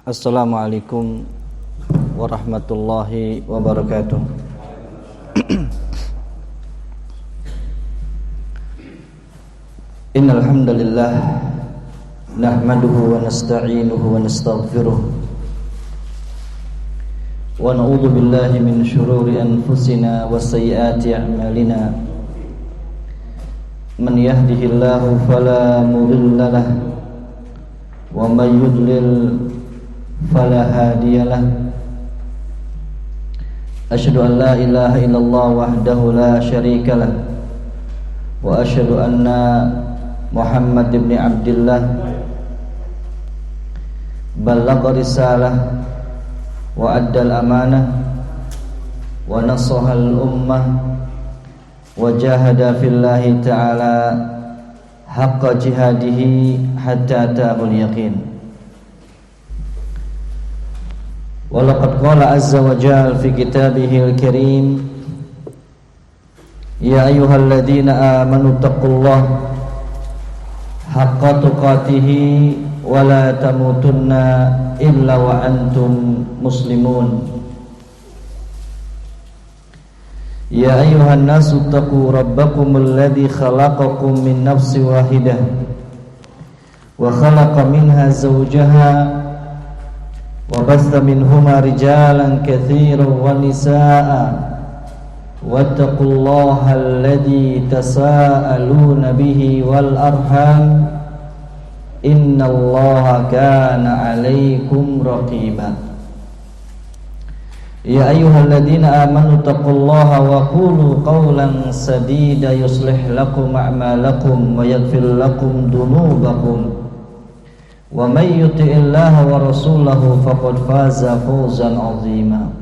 Assalamualaikum warahmatullahi wabarakatuh. Innal hamdalillah nahmaduhu wa nasta'inuhu wa nastaghfiruh wa na'udzu billahi min shururi anfusina wa sayyiati a'malina. Man yahdihillahu fala mudilla lahu wa may yudlil fala hadiyalah. Asyhadu an la ilaha illallah wahdahu la syarikalah wa asyhadu anna Muhammad ibn Abdillah ballagha risalah wa addal amanah wa nasaha al ummah wa jahada fillahi ta'ala haqqa jihadihi hatta ta'ul yaqin. Walaqad qala azza wa jalla fi kitabihil karim, ya ayyuhalladzina amanu taqullaha haqqa tuqatih wa la tamutunna illa wa antum muslimun. Ya ayyuhan nasu taqu rabbakumul ladzi khalaqakum min nafsin wahidah wa khalaqa minha zawjaha wa basta minhuma rijalan katsiran wa nisaa wattaqullaha alladzi tasaaluna bihi wal arham innallaha kana 'alaikum raqiba. Ya ayyuhalladzina amanu taqullaha wa qulu qawlan sadida yuslih lakum a'malakum wa yaghfir lakum dhunubakum wa may yuti'illaha wa rasulahu faqad faza fawzan 'azima.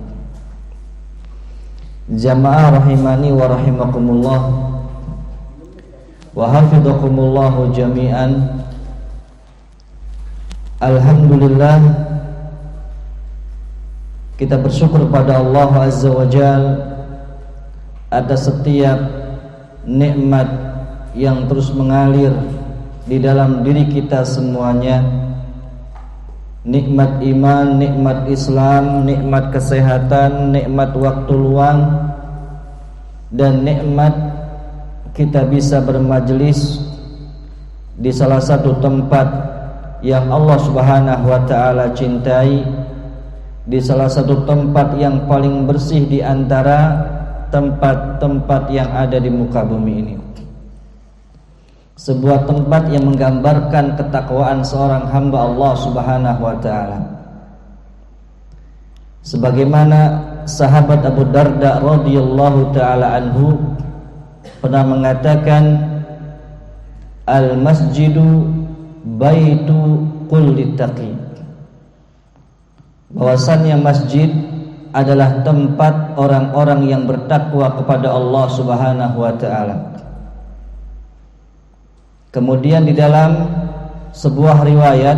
Jamaah rahimani wa rahimakumullah wa hafizakumullahu jami'an. Alhamdulillah, kita bersyukur pada Allah Azza wa Jalla atas setiap nikmat yang terus mengalir di dalam diri kita semuanya. Nikmat iman, nikmat Islam, nikmat kesehatan, nikmat waktu luang, dan nikmat kita bisa bermajelis di salah satu tempat yang Allah Subhanahu wa ta'ala cintai, di salah satu tempat yang paling bersih di antara tempat-tempat yang ada di muka bumi ini. Sebuah tempat yang menggambarkan ketakwaan seorang hamba Allah Subhanahu wa ta'ala. Sebagaimana sahabat Abu Darda radhiyallahu ta'ala anhu pernah mengatakan, al-masjidu baitu kulli taqi, bahwasannya masjid adalah tempat orang-orang yang bertakwa kepada Allah Subhanahu wa ta'ala. Kemudian di dalam sebuah riwayat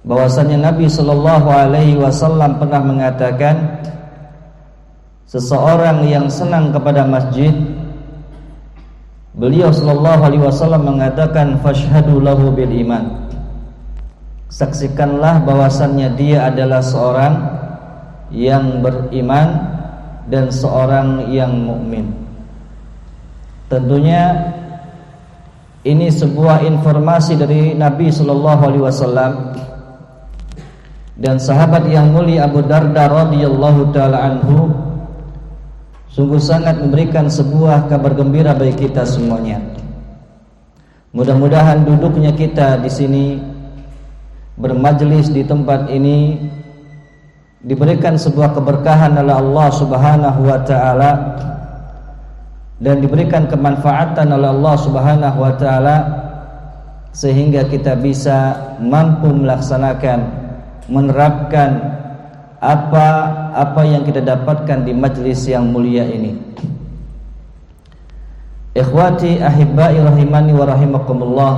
bahwasannya Nabi sallallahu alaihi wasallam pernah mengatakan, seseorang yang senang kepada masjid, beliau sallallahu alaihi wasallam mengatakan, fashhadu lahu bil iman, saksikanlah bahwasannya dia adalah seorang yang beriman dan seorang yang mukmin. Tentunya ini sebuah informasi dari Nabi sallallahu alaihi wasallam, dan sahabat yang mulia Abu Darda radhiyallahu taala anhu sungguh sangat memberikan sebuah kabar gembira bagi kita semuanya. Mudah-mudahan duduknya kita di sini, bermajelis di tempat ini, diberikan sebuah keberkahan oleh Allah Subhanahu wa ta'ala, dan diberikan kemanfaatan oleh Allah Subhanahu wa ta'ala, sehingga kita bisa mampu melaksanakan, menerapkan apa yang kita dapatkan di majlis yang mulia ini. Ikhwati ahibbai rahimani wa rahimakumullah,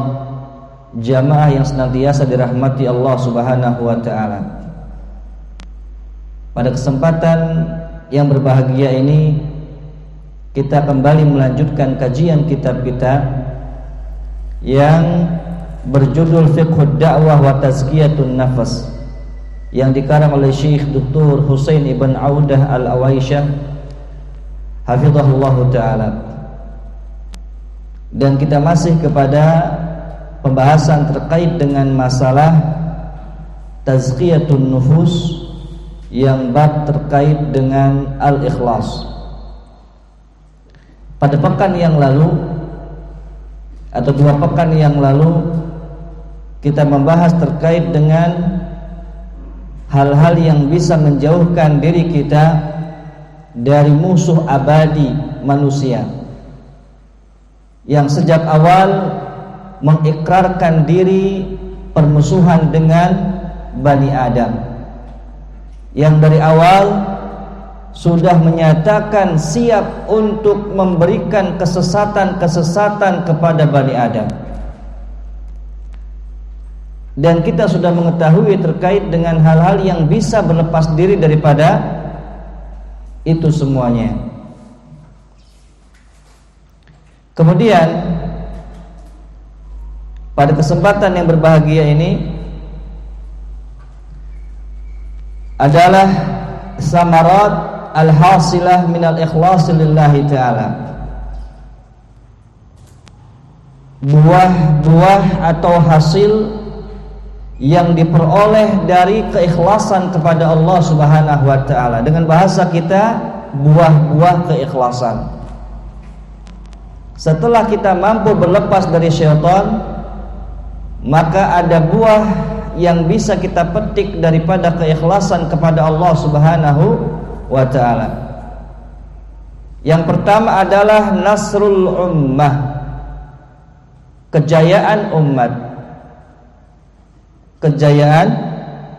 jamaah yang senantiasa dirahmati Allah Subhanahu wa ta'ala. Pada kesempatan yang berbahagia ini, kita kembali melanjutkan kajian kitab kita yang berjudul Fiqhud Da'wah wa Tazkiyatun Nafas, yang dikarang oleh Syekh Dr. Husain Ibn Audah Al-Awaisyah hafizahullah ta'ala. Dan kita masih kepada pembahasan terkait dengan masalah tazkiyatun nufus, yang bab terkait dengan al-ikhlas. Pada pekan yang lalu atau 2 pekan yang lalu kita membahas terkait dengan hal-hal yang bisa menjauhkan diri kita dari musuh abadi manusia yang sejak awal mengikrarkan diri permusuhan dengan Bani Adam, yang dari awal sudah menyatakan siap untuk memberikan kesesatan-kesesatan kepada Bani Adam. Dan kita sudah mengetahui terkait dengan hal-hal yang bisa berlepas diri daripada itu semuanya. Kemudian pada kesempatan yang berbahagia ini adalah samarat al-hasilah minal ikhlas lillahi ta'ala, buah-buah atau hasil yang diperoleh dari keikhlasan kepada Allah Subhanahu wa ta'ala. Dengan bahasa kita, buah-buah keikhlasan. Setelah kita mampu berlepas dari syaitan, maka ada buah yang bisa kita petik daripada keikhlasan kepada Allah Subhanahu wa ta'ala. Yang pertama adalah nasrul ummah, kejayaan umat. Kejayaan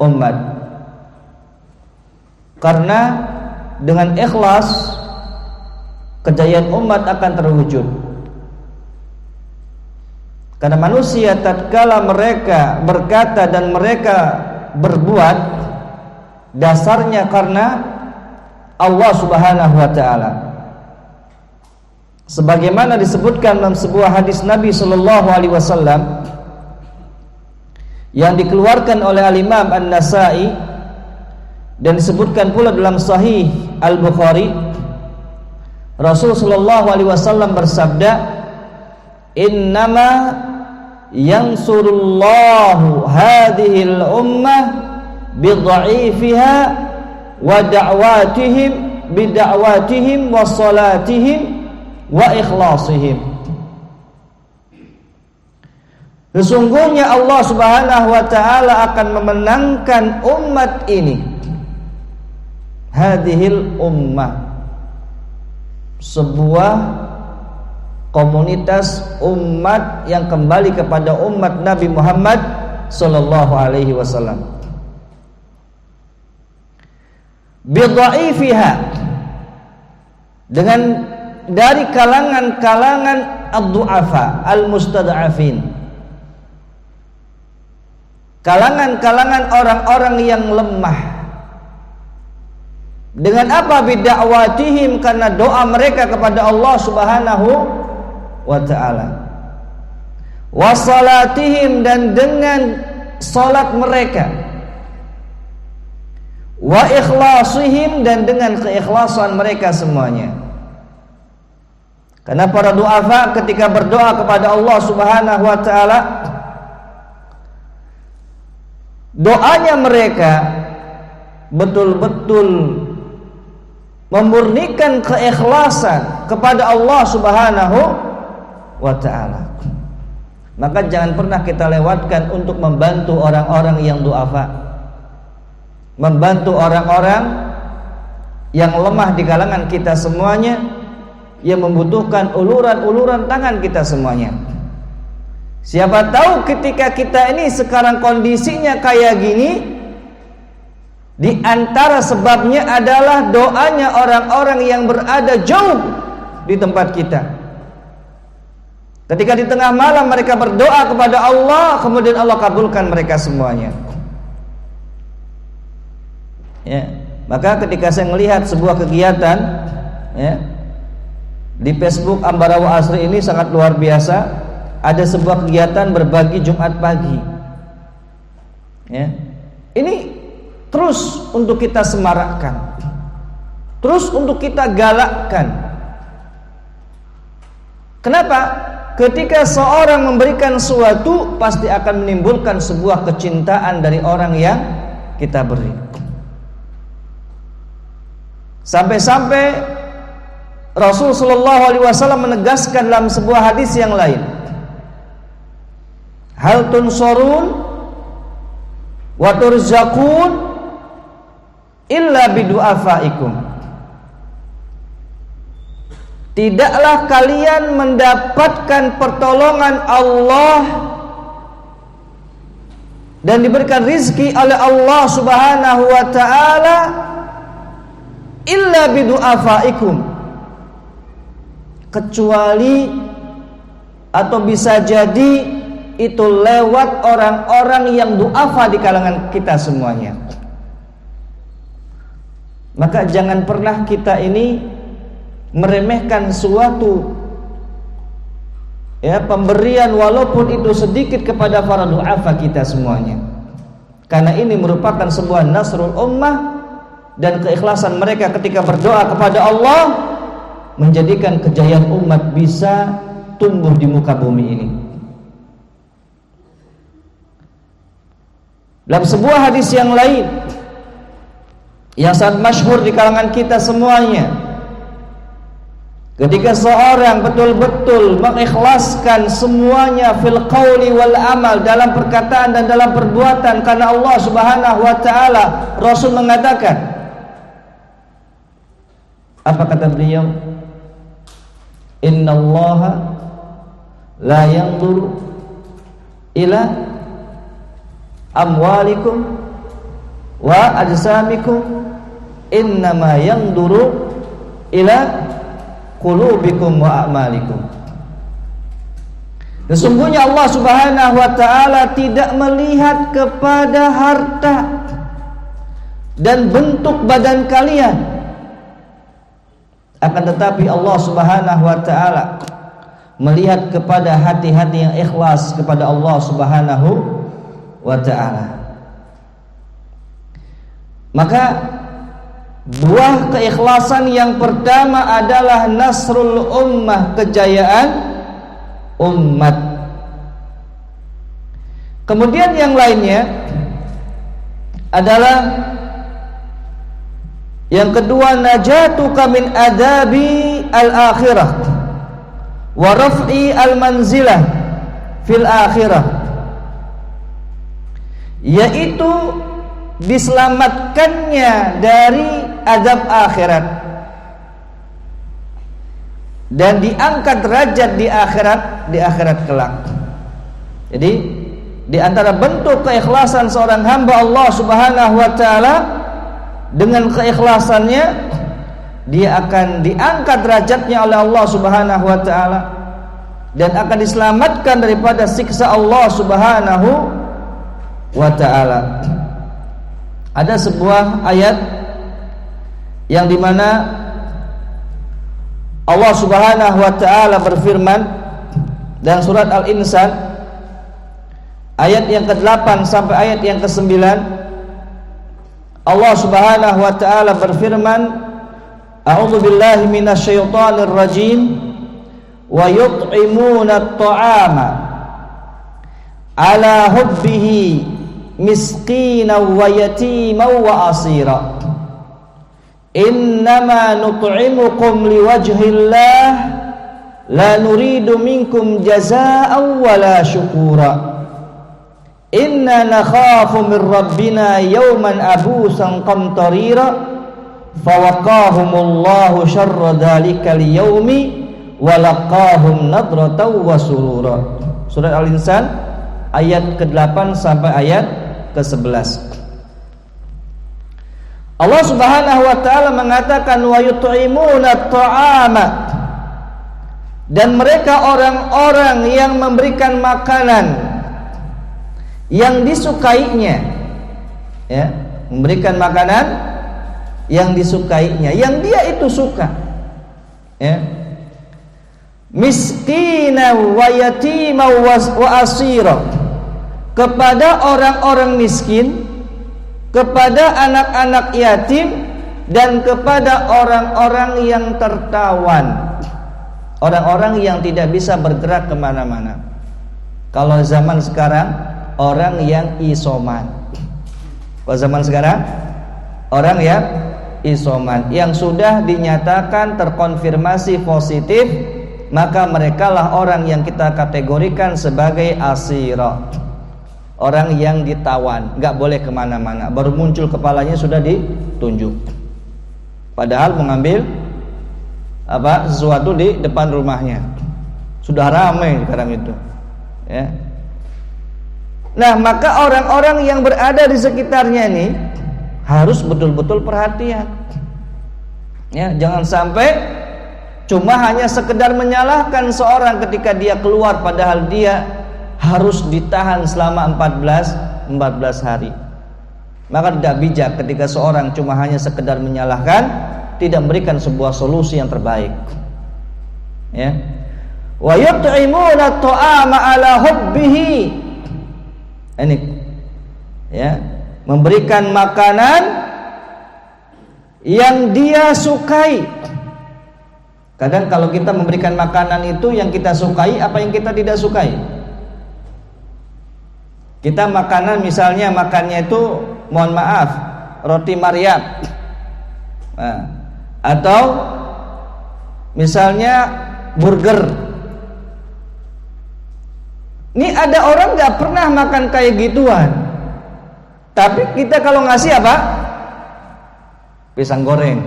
umat. Karena dengan ikhlas kejayaan umat akan terwujud. Karena manusia tatkala mereka berkata dan mereka berbuat, dasarnya karena Allah Subhanahu wa ta'ala. Sebagaimana disebutkan dalam sebuah hadis Nabi sallallahu alaihi wasallam yang dikeluarkan oleh Al-Imam An-Nasa'i dan disebutkan pula dalam Sahih Al-Bukhari, Rasul sallallahu alaihi wasallam bersabda, innama yansurullahu hadhil ummah bidha'ifiha wa da'watihim bida'watihim wa salatihim wa ikhlasihim. Sesungguhnya Allah Subhanahu wa ta'ala akan memenangkan umat ini, hadhil ummah, sebuah komunitas umat yang kembali kepada umat Nabi Muhammad sallallahu alaihi wasallam. Bidha'ifiha, dengan dari kalangan-kalangan ad-du'afa al-mustad'afin, kalangan-kalangan orang-orang yang lemah. Dengan apa? Bidakwatihim, karena doa mereka kepada Allah Subhanahu wa ta'ala. Wasalatihim, dan dengan salat mereka. Wa ikhlasihim, dan dengan keikhlasan mereka semuanya. Karena para du'afa ketika berdoa kepada Allah Subhanahu wa ta'ala, doanya mereka betul-betul memurnikan keikhlasan kepada Allah Subhanahu wa ta'ala. Maka jangan pernah kita lewatkan untuk membantu orang-orang yang du'afa, membantu orang-orang yang lemah di kalangan kita semuanya, yang membutuhkan uluran-uluran tangan kita semuanya. Siapa tahu ketika kita ini sekarang kondisinya kayak gini, di antara sebabnya adalah doanya orang-orang yang berada jauh di tempat kita. Ketika di tengah malam mereka berdoa kepada Allah, kemudian Allah kabulkan mereka semuanya. Ya, maka ketika saya melihat sebuah kegiatan, ya, di Facebook Ambarawa Asri ini sangat luar biasa. Ada sebuah kegiatan berbagi Jumat pagi. Ya. Ini terus untuk kita semarakkan, terus untuk kita galakkan. Kenapa? Ketika seorang memberikan sesuatu, pasti akan menimbulkan sebuah kecintaan dari orang yang kita beri. Sampai-sampai Rasul sallallahu alaihi wasallam menegaskan dalam sebuah hadis yang lain, hal tunsarun wa turzaqun illa bidu'afaikum. Tidaklah kalian mendapatkan pertolongan Allah dan diberikan rizki oleh Allah Subhanahu wa ta'ala illa bidu'afaikum, kecuali atau bisa jadi itu lewat orang-orang yang du'afa di kalangan kita semuanya. Maka jangan pernah kita ini meremehkan suatu pemberian walaupun itu sedikit kepada para du'afa kita semuanya, karena ini merupakan sebuah nasrul ummah dan keikhlasan mereka ketika berdoa kepada Allah menjadikan kejayaan umat bisa tumbuh di muka bumi ini. Dalam sebuah hadis yang lain yang sangat masyhur di kalangan kita semuanya, ketika seorang betul-betul mengikhlaskan semuanya fil qauli wal amal, dalam perkataan dan dalam perbuatan karena Allah Subhanahu wa taala, Rasul mengatakan, apa kata beliau? Innallaha la yanzuru ila amwalikum wa ajsamikum, innama yanzuru ila qulubikum wa a'malikum. Sesungguhnya Allah Subhanahu wa taala tidak melihat kepada harta dan bentuk badan kalian, akan tetapi Allah Subhanahu wa taala melihat kepada hati-hati yang ikhlas kepada Allah Subhanahu wa taala. Maka buah keikhlasan yang pertama adalah nasrul ummah, kejayaan umat. Kemudian yang lainnya adalah yang kedua, najatuka min adabi al-akhirah wa raf'i al-manzilah fil akhirah, yaitu diselamatkannya dari azab akhirat dan diangkat derajat di akhirat kelak. Jadi di antara bentuk keikhlasan seorang hamba Allah Subhanahu wa taala, dengan keikhlasannya dia akan diangkat derajatnya oleh Allah Subhanahu wa taala dan akan diselamatkan daripada siksa Allah Subhanahu wa taala. Ada sebuah ayat yang dimana Allah Subhanahu wa taala berfirman dalam surat Al-Insan ayat yang ke-8 sampai ayat yang ke-9. Allah Subhanahu wa taala berfirman, a'udzu billahi minasyaitonir rajim, wa yut'imuna at-ta'ama ala hubbihi miskinan wa yatiman wa asira, innama nut'imukum liwajhillah la nuridu minkum jazaa'an wa la syukura, inna nakhafu min rabbina yawman abusan qamtarira, fawaqahumullahu syarra dhalikal yawmi wa laqahum nadratan wa surura. Surat Al-Insan ayat ke-8 sampai ayat ke-11. Allah Subhanahu wa taala mengatakan wa yut'imuna at-ta'ama, dan mereka orang-orang yang memberikan makanan yang disukainya, ya, memberikan makanan yang disukainya, yang dia itu suka, ya, miskina wa yatima wa asira, kepada orang-orang miskin kepada anak-anak yatim dan kepada orang-orang yang tertawan, orang-orang yang tidak bisa bergerak kemana-mana. Kalau zaman sekarang orang yang isoman. Kalau zaman sekarang orang yang isoman, yang sudah dinyatakan terkonfirmasi positif, maka merekalah orang yang kita kategorikan sebagai asira, orang yang ditawan, nggak boleh kemana-mana. Baru muncul kepalanya sudah ditunjuk, padahal mengambil sesuatu di depan rumahnya. Sudah ramai sekarang itu, ya. Nah, maka orang-orang yang berada di sekitarnya ini harus betul-betul perhatian, ya. Jangan sampai cuma hanya sekedar menyalahkan seorang ketika dia keluar, padahal dia harus ditahan selama 14 hari. Maka tidak bijak ketika seorang cuma hanya sekedar menyalahkan, tidak memberikan sebuah solusi yang terbaik, ya. Wa yut'imuna at-ta'ama 'ala hubbihi, ini, ya, memberikan makanan yang dia sukai. Kadang kalau kita memberikan makanan itu yang kita sukai, apa yang kita tidak sukai? Kita makanan misalnya makannya itu, mohon maaf, roti Maryam, nah, atau misalnya burger. Ini ada orang nggak pernah makan kayak gituan, tapi kita kalau ngasih apa? Pisang goreng.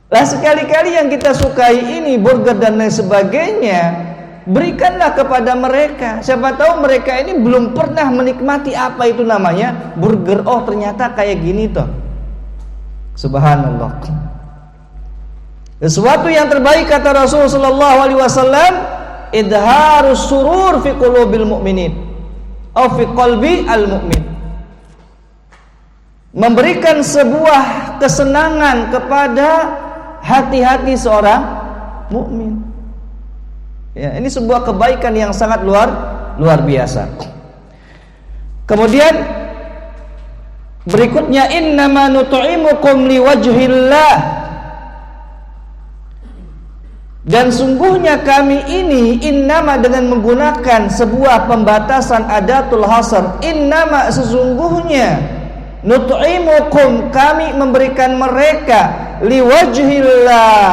Lah sekali-kali yang kita sukai ini burger dan lain sebagainya, berikanlah kepada mereka. Siapa tahu mereka ini belum pernah menikmati apa itu namanya burger. Oh, ternyata kayak gini toh. Subhanallah. Sesuatu yang terbaik kata Rasulullah sallallahu alaihi wasallam, idharus surur fi qulubil mu'minin atau fi qalbi al mu'min. Memberikan sebuah kesenangan kepada hati-hati seorang mukmin. Ya, ini sebuah kebaikan yang sangat luar biasa. Kemudian berikutnya, innama nut'imukum liwajhillah, dan sungguhnya kami ini, innama dengan menggunakan sebuah pembatasan adatul hasr, innama sesungguhnya, nut'imukum kami memberikan mereka, liwajhillah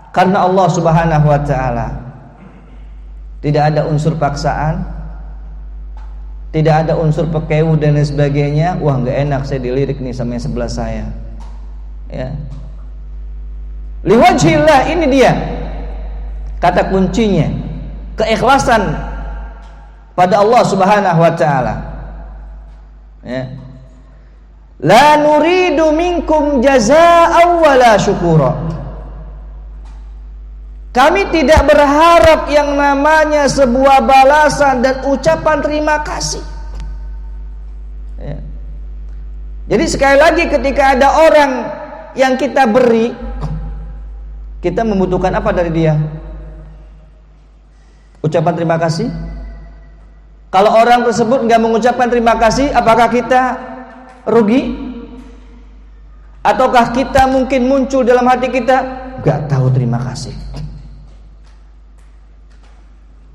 karena Allah Subhanahu wa taala. Tidak ada unsur paksaan, tidak ada unsur pekewuh dan lain sebagainya. Wah, nggak enak saya dilirik nih sama yang sebelah saya, ya. Liwajhillah, ini dia kata kuncinya, keikhlasan pada Allah Subhanahu wa taala, ya. La nuridu minkum jazaa'an wala syukura. Kami tidak berharap yang namanya sebuah balasan dan ucapan terima kasih, ya. Jadi sekali lagi, ketika ada orang yang kita beri, kita membutuhkan apa dari dia? Ucapan terima kasih. Kalau orang tersebut nggak mengucapkan terima kasih, apakah kita rugi? Ataukah kita mungkin muncul dalam hati kita, nggak tahu terima kasih?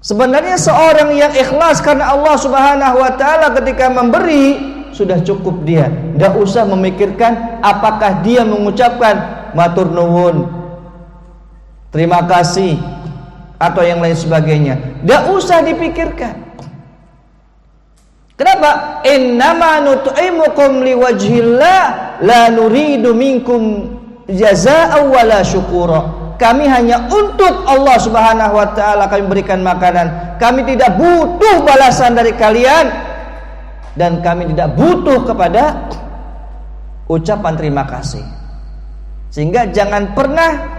Sebenarnya seorang yang ikhlas karena Allah Subhanahu wa taala ketika memberi, sudah cukup dia. Nggak usah memikirkan apakah dia mengucapkan matur nuwun, terima kasih, atau yang lain sebagainya. Nggak usah dipikirkan. Kenapa? Innama nut'imukum liwajhillah la nuridu minkum jazaa'an wala syukura. Kami hanya untuk Allah Subhanahu wa taala kami berikan makanan. Kami tidak butuh balasan dari kalian, dan kami tidak butuh kepada ucapan terima kasih. Sehingga jangan pernah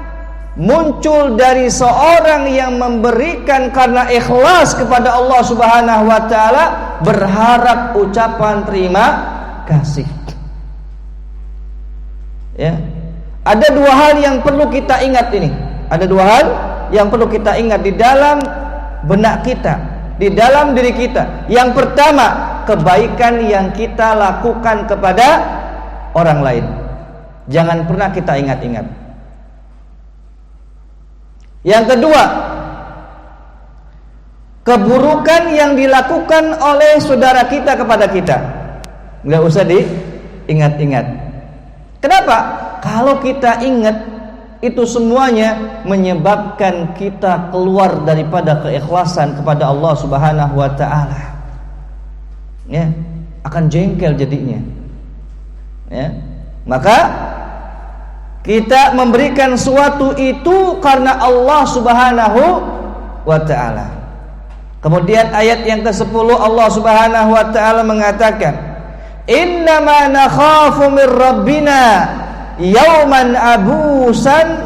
muncul dari seorang yang memberikan karena ikhlas kepada Allah Subhanahu wa taala berharap ucapan terima kasih. Ya. Ada dua hal yang perlu kita ingat ini. Ada dua hal yang perlu kita ingat di dalam benak kita, di dalam diri kita. Yang pertama, kebaikan yang kita lakukan kepada orang lain. Jangan pernah kita ingat-ingat. Yang kedua, keburukan yang dilakukan oleh saudara kita kepada kita, nggak usah diingat-ingat. Kenapa? Kalau kita ingat, itu semuanya menyebabkan kita keluar daripada keikhlasan kepada Allah Subhanahu wa ta'ala. Ya, akan jengkel jadinya. Ya. Maka kita memberikan sesuatu itu karena Allah Subhanahu wa ta'ala. Kemudian ayat yang ke-10 Allah Subhanahu wa ta'ala mengatakan, innama nakhafu min rabbina yauman abusan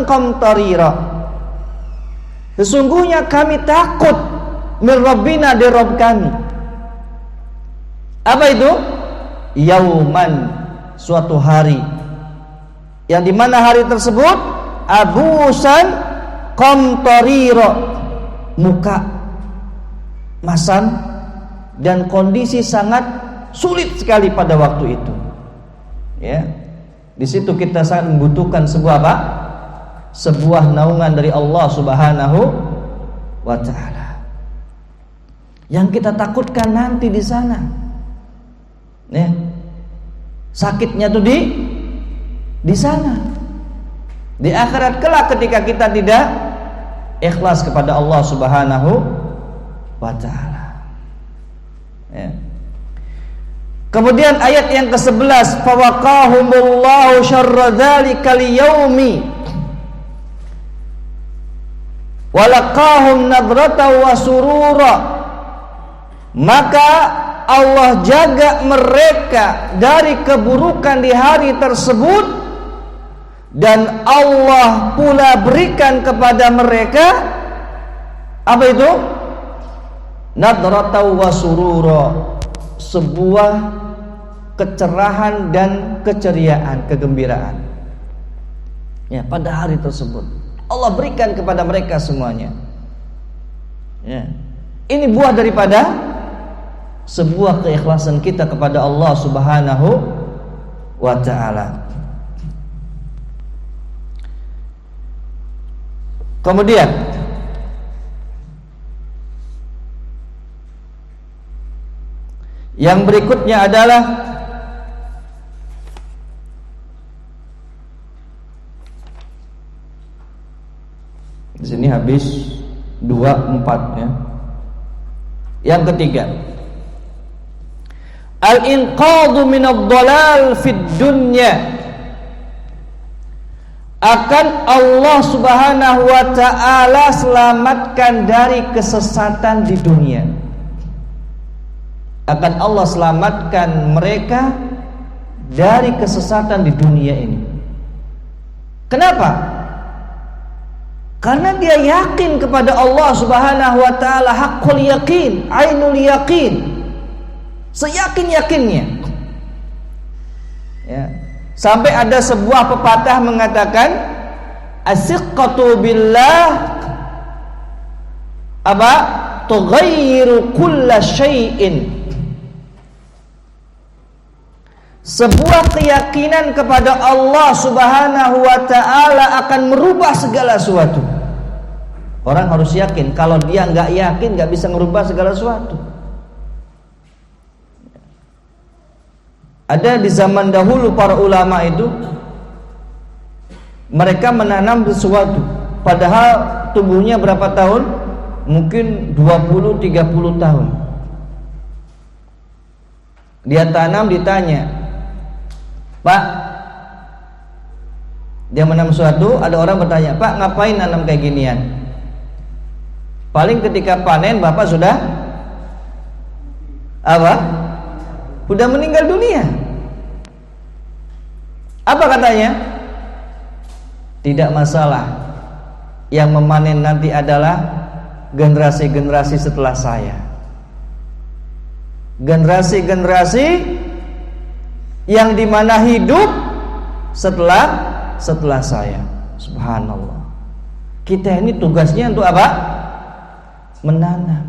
qamtarira. Sesungguhnya kami takut min rabbina, dari Rabb kami. Apa itu? Yauman, suatu hari, yang dimana hari tersebut abusan qamtarira, muka masam dan kondisi sangat sulit sekali pada waktu itu. Ya, di situ kita sangat membutuhkan sebuah apa? Sebuah naungan dari Allah Subhanahu wa ta'ala. Yang kita takutkan nanti di sana, ya, sakitnya tuh di sana, di akhirat kelak ketika kita tidak ikhlas kepada Allah Subhanahu wa ta'ala. Ya. Kemudian ayat yang ke-11, fawaqahumullahu syarra dzalikal yaumi walaqahum nadrata wa surura. Maka Allah jaga mereka dari keburukan di hari tersebut, dan Allah pula berikan kepada mereka apa itu? Nadrata wa surura, sebuah kecerahan dan keceriaan, kegembiraan. Ya, pada hari tersebut Allah berikan kepada mereka semuanya. Ya. Ini buah daripada sebuah keikhlasan kita kepada Allah Subhanahu wa ta'ala. Kemudian yang berikutnya adalah di sini habis 24 ya. Yang ketiga, al-inqadhu minadh dhalal fid dunya. Akan Allah Subhanahu wa ta'ala selamatkan dari kesesatan di dunia. Akan Allah selamatkan mereka dari kesesatan di dunia ini. Kenapa? Karena dia yakin kepada Allah Subhanahu wa ta'ala haqqul yaqin, ainul yaqin, seyakin-yakinnya. Ya. Sampai ada sebuah pepatah mengatakan, as-siqqatu billah apa? Tughayyiru kulla syai'in. Sebuah keyakinan kepada Allah Subhanahu wa ta'ala akan merubah segala sesuatu. Orang harus yakin. Kalau dia nggak yakin, nggak bisa merubah segala sesuatu. Ada di zaman dahulu para ulama itu, mereka menanam sesuatu, padahal tumbuhnya berapa tahun? Mungkin 20-30 tahun. Dia tanam, ditanya, Pak, dia menanam sesuatu, ada orang bertanya, Pak, ngapain nanam kayak ginian? Paling ketika panen Bapak sudah apa? Sudah meninggal dunia. Apa katanya? Tidak masalah. Yang memanen nanti adalah generasi-generasi setelah saya. Generasi-generasi yang dimana hidup setelah saya. Subhanallah. Kita ini tugasnya untuk apa? Menanam.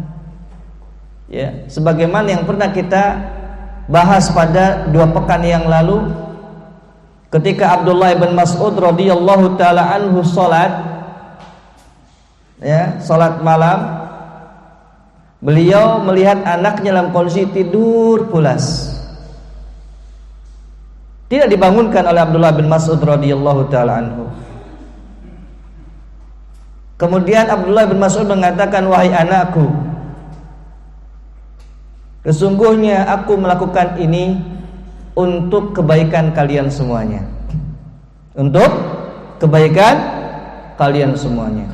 Ya, sebagaimana yang pernah kita bahas pada 2 pekan yang lalu, ketika Abdullah bin Mas'ud radhiyallahu taala anhu salat malam, beliau melihat anaknya dalam kondisi tidur pulas. Tidak dibangunkan oleh Abdullah bin Mas'ud radhiyallahu taala anhu. Kemudian Abdullah bin Mas'ud mengatakan, "Wahai anakku, sesungguhnya aku melakukan ini untuk kebaikan kalian semuanya. Untuk kebaikan kalian semuanya."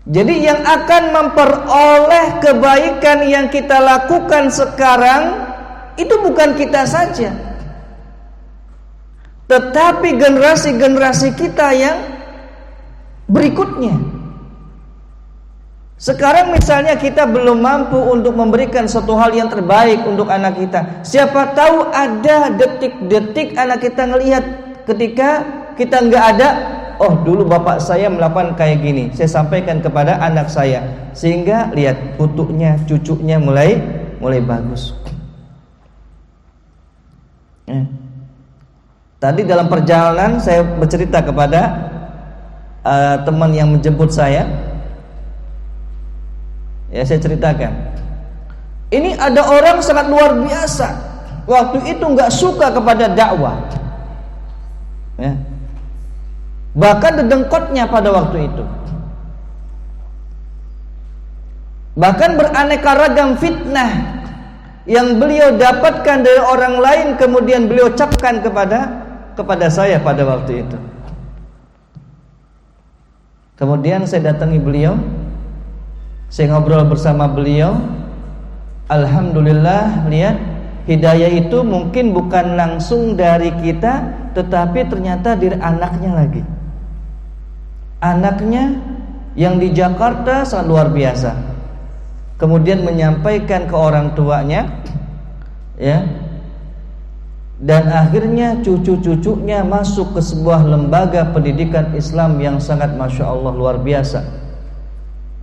Jadi yang akan memperoleh kebaikan yang kita lakukan sekarang itu bukan kita saja, tetapi generasi-generasi kita yang berikutnya. Sekarang misalnya kita belum mampu untuk memberikan suatu hal yang terbaik untuk anak kita. Siapa tahu ada detik-detik anak kita ngelihat ketika kita nggak ada, oh dulu bapak saya melakukan kayak gini, saya sampaikan kepada anak saya, sehingga lihat putuknya, cucunya mulai bagus. Tadi dalam perjalanan saya bercerita kepada teman yang menjemput saya. Ya, saya ceritakan, ini ada orang sangat luar biasa, waktu itu nggak suka kepada dakwah, ya. Bahkan dedengkotnya pada waktu itu, bahkan beraneka ragam fitnah yang beliau dapatkan dari orang lain kemudian beliau ucapkan kepada saya pada waktu itu. Kemudian saya datangi beliau, saya ngobrol bersama beliau. Alhamdulillah, lihat, hidayah itu mungkin bukan langsung dari kita, tetapi ternyata dari anaknya lagi. Anaknya yang di Jakarta sangat luar biasa, kemudian menyampaikan ke orang tuanya, ya, dan akhirnya cucu-cucunya masuk ke sebuah lembaga pendidikan Islam yang sangat masya Allah luar biasa,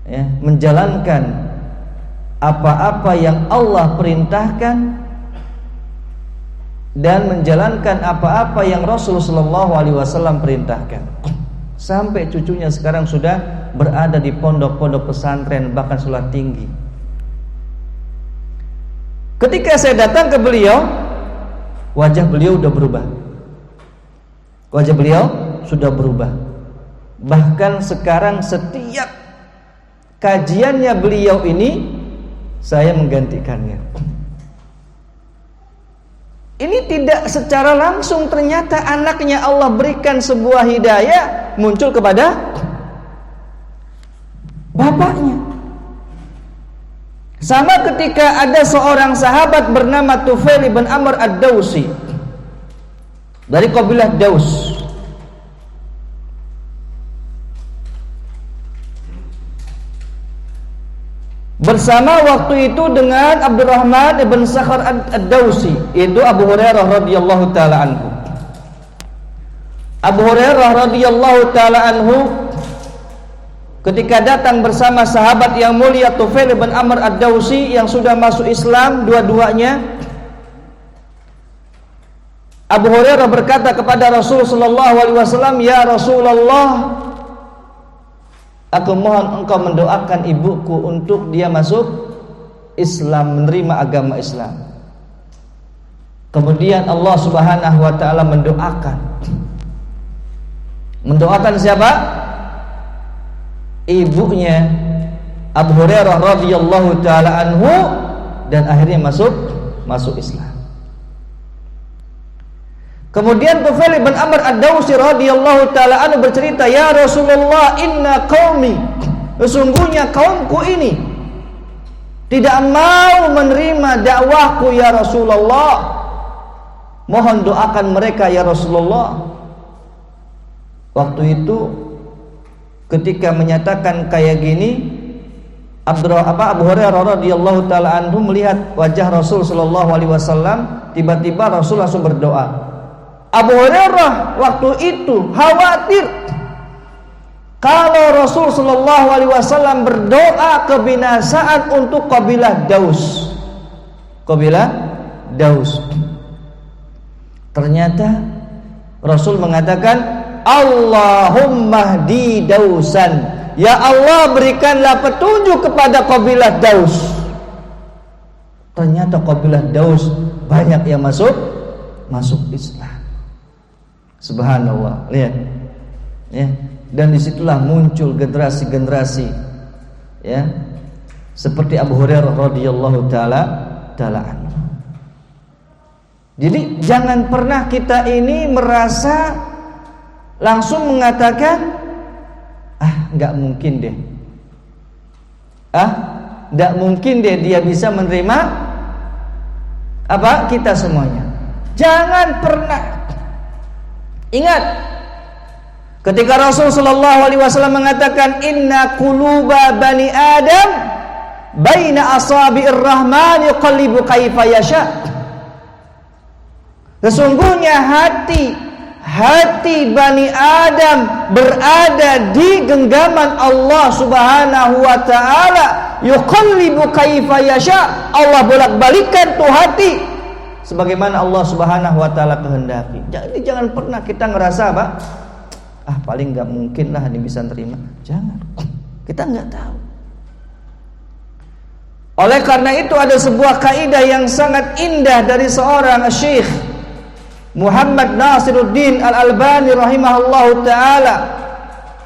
ya, menjalankan apa-apa yang Allah perintahkan dan menjalankan apa-apa yang Rasulullah SAW perintahkan. Sampai cucunya sekarang sudah berada di pondok-pondok pesantren, bahkan sekolah tinggi. Ketika saya datang ke beliau, wajah beliau sudah berubah. Wajah beliau sudah berubah. Bahkan sekarang setiap kajiannya beliau ini saya menggantikannya. Ini tidak secara langsung, ternyata anaknya Allah berikan sebuah hidayah muncul kepada bapaknya. Sama ketika ada seorang sahabat bernama Tufail bin Amr ad-Dawsi dari kabilah Daus. Bersama waktu itu dengan Abdurrahman ibn Sakhar ad-Dawsi, itu Abu Hurairah radhiyallahu taala anhu. Abu Hurairah radhiyallahu taala anhu ketika datang bersama sahabat yang mulia Tufail bin Amr ad-Dawsi yang sudah masuk Islam dua-duanya, Abu Hurairah berkata kepada Rasul sallallahu alaihi wasallam, "Ya Rasulullah, aku mohon engkau mendoakan ibuku untuk dia masuk Islam, menerima agama Islam." Kemudian Allah Subhanahu wa taala mendoakan siapa? Ibunya Abu Hurairah radhiyallahu taala anhu, dan akhirnya masuk Islam. Kemudian Tufail bin Amr ad-Dawsi radhiyallahu taala anhu bercerita, "Ya Rasulullah, inna qaumi, sesungguhnya kaumku ini tidak mau menerima dakwahku ya Rasulullah. Mohon doakan mereka ya Rasulullah." Waktu itu ketika menyatakan kayak gini, Abu Hurairah radhiyallahu taala anhu melihat wajah Rasul sallallahu alaihi wasallam, tiba-tiba Rasul langsung berdoa. Abu Hurairah waktu itu khawatir kalau Rasul sallallahu alaihi wasallam berdoa kebinasaan untuk kabilah Daus. Kabilah Daus. Ternyata Rasul mengatakan, Allahumma hdi Dausan. Ya Allah, berikanlah petunjuk kepada kabilah Daus. Ternyata kabilah Daus banyak yang masuk Islam. Subhanallah. Lihat. Ya. Dan disitulah muncul generasi-generasi, ya, seperti Abu Hurairah radhiyallahu taala anhu. Jadi jangan pernah kita ini merasa langsung mengatakan, nggak mungkin deh, nggak mungkin deh dia bisa menerima kita semuanya. Jangan pernah. Ingat, ketika Rasul sallallahu alaihi wasallam mengatakan, inna quluba bani Adam baina asabi'ir rahman yuqallibu kaifa yasha. Sesungguhnya hati Bani Adam berada di genggaman Allah Subhanahu wa taala. Yuqallibu kaifa yasha. Allah bolak-balikan tuh hati sebagaimana Allah Subhanahu wa taala kehendaki. Jadi jangan pernah kita ngerasa paling enggak mungkin lah ini bisa terima. Jangan. Kita enggak tahu. Oleh karena itu ada sebuah kaidah yang sangat indah dari seorang Syekh Muhammad Nasiruddin Al-Albani rahimahullahu ta'ala,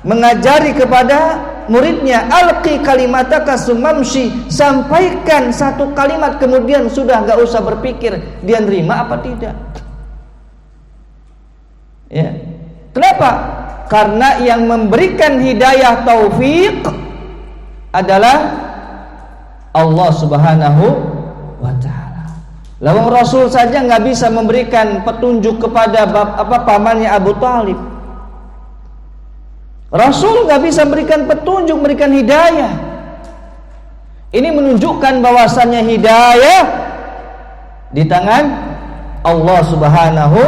mengajari kepada muridnya, alqi kalimataka sumamshi, sampaikan satu kalimat kemudian sudah gak usah berpikir dia nerima apa tidak. Ya. Kenapa? Karena yang memberikan hidayah taufik adalah Allah Subhanahu wa ta'ala. Lalu Rasul saja nggak bisa memberikan petunjuk kepada pamannya Abu Talib. Rasul nggak bisa memberikan petunjuk, memberikan hidayah. Ini menunjukkan bahwasannya hidayah di tangan Allah Subhanahu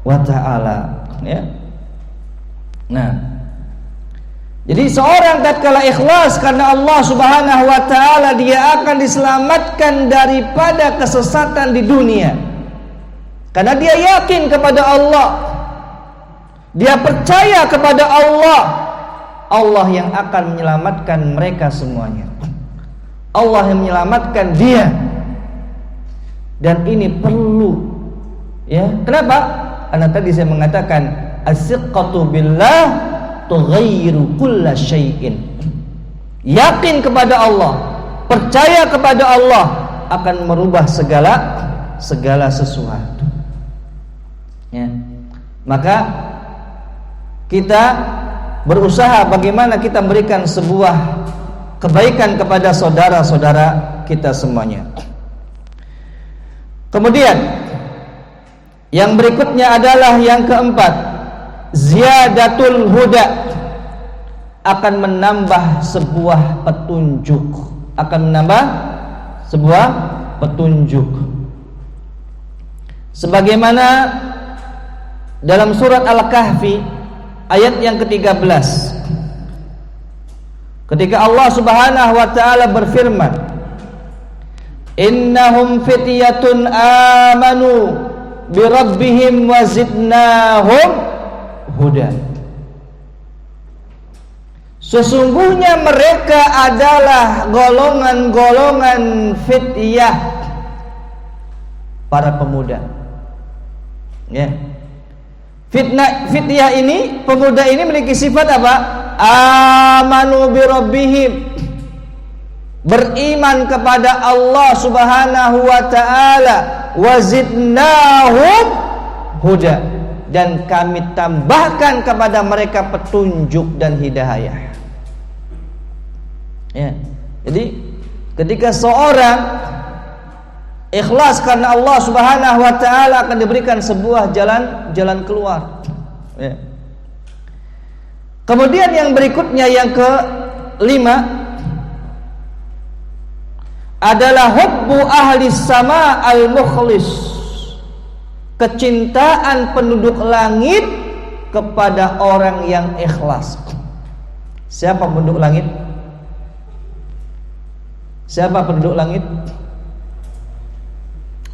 wa ta'ala. Ya. Nah, jadi seorang tatkala ikhlas karena Allah Subhanahu wa ta'ala, dia akan diselamatkan daripada kesesatan di dunia. Karena dia yakin kepada Allah, dia percaya kepada Allah, Allah yang akan menyelamatkan mereka semuanya. Allah yang menyelamatkan dia. Dan ini perlu, ya. Kenapa? Karena tadi saya mengatakan as-siqatu billah tughayyiru kulla syai'in. Yakin kepada Allah, percaya kepada Allah akan merubah segala sesuatu. Ya. Maka kita berusaha bagaimana kita memberikan sebuah kebaikan kepada saudara-saudara kita semuanya. Kemudian yang berikutnya adalah yang keempat, ziyadatul huda, akan menambah sebuah petunjuk, sebagaimana dalam surat Al-Kahfi ayat yang ke-13, ketika Allah Subhanahu wa ta'ala berfirman, innahum fityatun amanu birabbihim wa zidnahum huda. Sesungguhnya mereka adalah golongan-golongan fityah, para pemuda. Ya. Fityah ini, pemuda ini memiliki sifat apa? Amanu bi rabbihim, beriman kepada Allah Subhanahu wa ta'ala, wazidnahum huda, dan kami tambahkan kepada mereka petunjuk dan hidayah. Ya. Jadi ketika seorang ikhlas karena Allah Subhanahu wa ta'ala, akan diberikan sebuah jalan keluar. Ya. Kemudian yang berikutnya, yang kelima, adalah hubbu ahli sama al-mukhlis, kecintaan penduduk langit kepada orang yang ikhlas. Siapa penduduk langit? Siapa penduduk langit?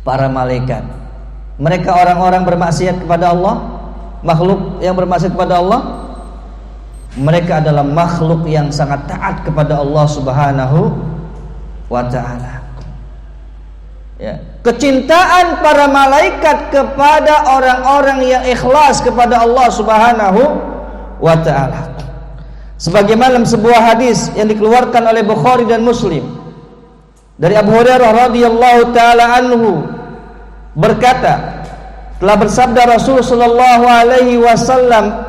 Para malaikat. Mereka orang-orang bermaksiat kepada Allah, makhluk yang bermaksiat kepada Allah. Mereka adalah makhluk yang sangat taat kepada Allah Subhanahu wa ta'ala. Ya. Kecintaan para malaikat kepada orang-orang yang ikhlas kepada Allah Subhanahu wa ta'ala. Sebagaimana dalam sebuah hadis yang dikeluarkan oleh Bukhari dan Muslim dari Abu Hurairah radhiyallahu taala anhu berkata, telah bersabda Rasul sallallahu alaihi wasallam,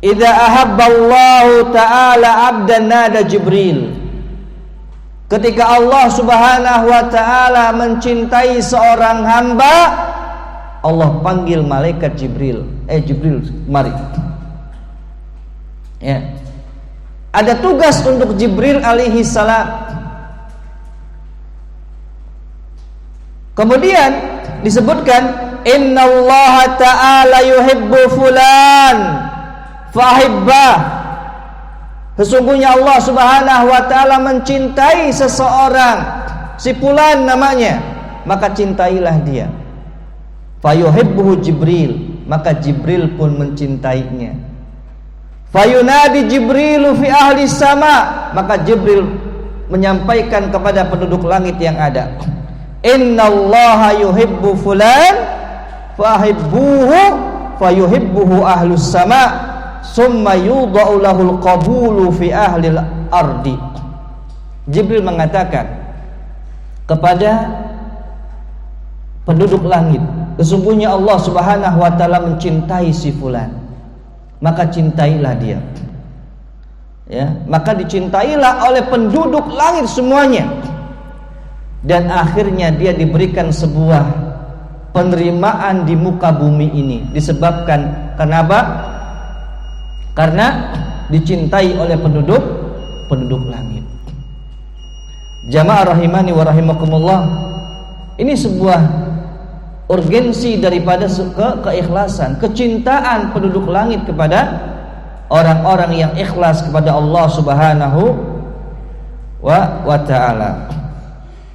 "Idza ahabballahu ta'ala 'abdan nada Jibril." Ketika Allah Subhanahu wa ta'ala mencintai seorang hamba, Allah panggil malaikat Jibril. Jibril, mari. Ya. Ada tugas untuk Jibril alaihi salam. Kemudian disebutkan, "Innallaha ta'ala yuhibbu fulan fahibbah." Sesungguhnya Allah Subhanahu wa ta'ala mencintai seseorang, si fulan namanya, maka cintailah dia. Fayuhibbuhu Jibril, maka Jibril pun mencintainya. Fayunadi Jibrilu fi ahli sama, maka Jibril menyampaikan kepada penduduk langit yang ada, "Innallaha yuhibbu fulan fahibbuhu fayuhibbuhu ahlus sama, summa yudha'u lahul qabulu fi ahlil ardi." Jibril mengatakan kepada penduduk langit, sesungguhnya Allah Subhanahu wa ta'ala mencintai si fulan, maka cintailah dia. Ya, maka dicintailah oleh penduduk langit semuanya. Dan akhirnya dia diberikan sebuah penerimaan di muka bumi ini. Disebabkan kenapa? Karena dicintai oleh penduduk langit. Jamaah rahimani wa rahimakumullah, ini sebuah urgensi daripada keikhlasan, kecintaan penduduk langit kepada orang-orang yang ikhlas kepada Allah Subhanahu wa ta'ala.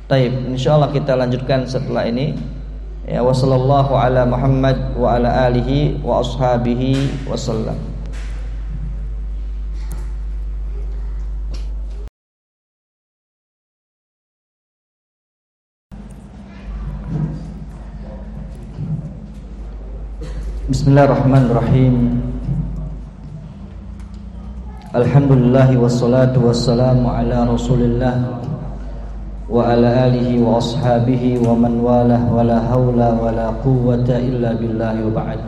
Taib, insyaallah kita lanjutkan setelah ini. Ya, wa sallallahu ala Muhammad wa ala alihi wa ashabihi wasallam. Bismillahirrahmanirrahim. Alhamdulillah wassalatu wassalamu ala Rasulillah wa ala alihi wa ashabihi wa man walah wa la hawla wa la quwwata illa billahi wa ba'd.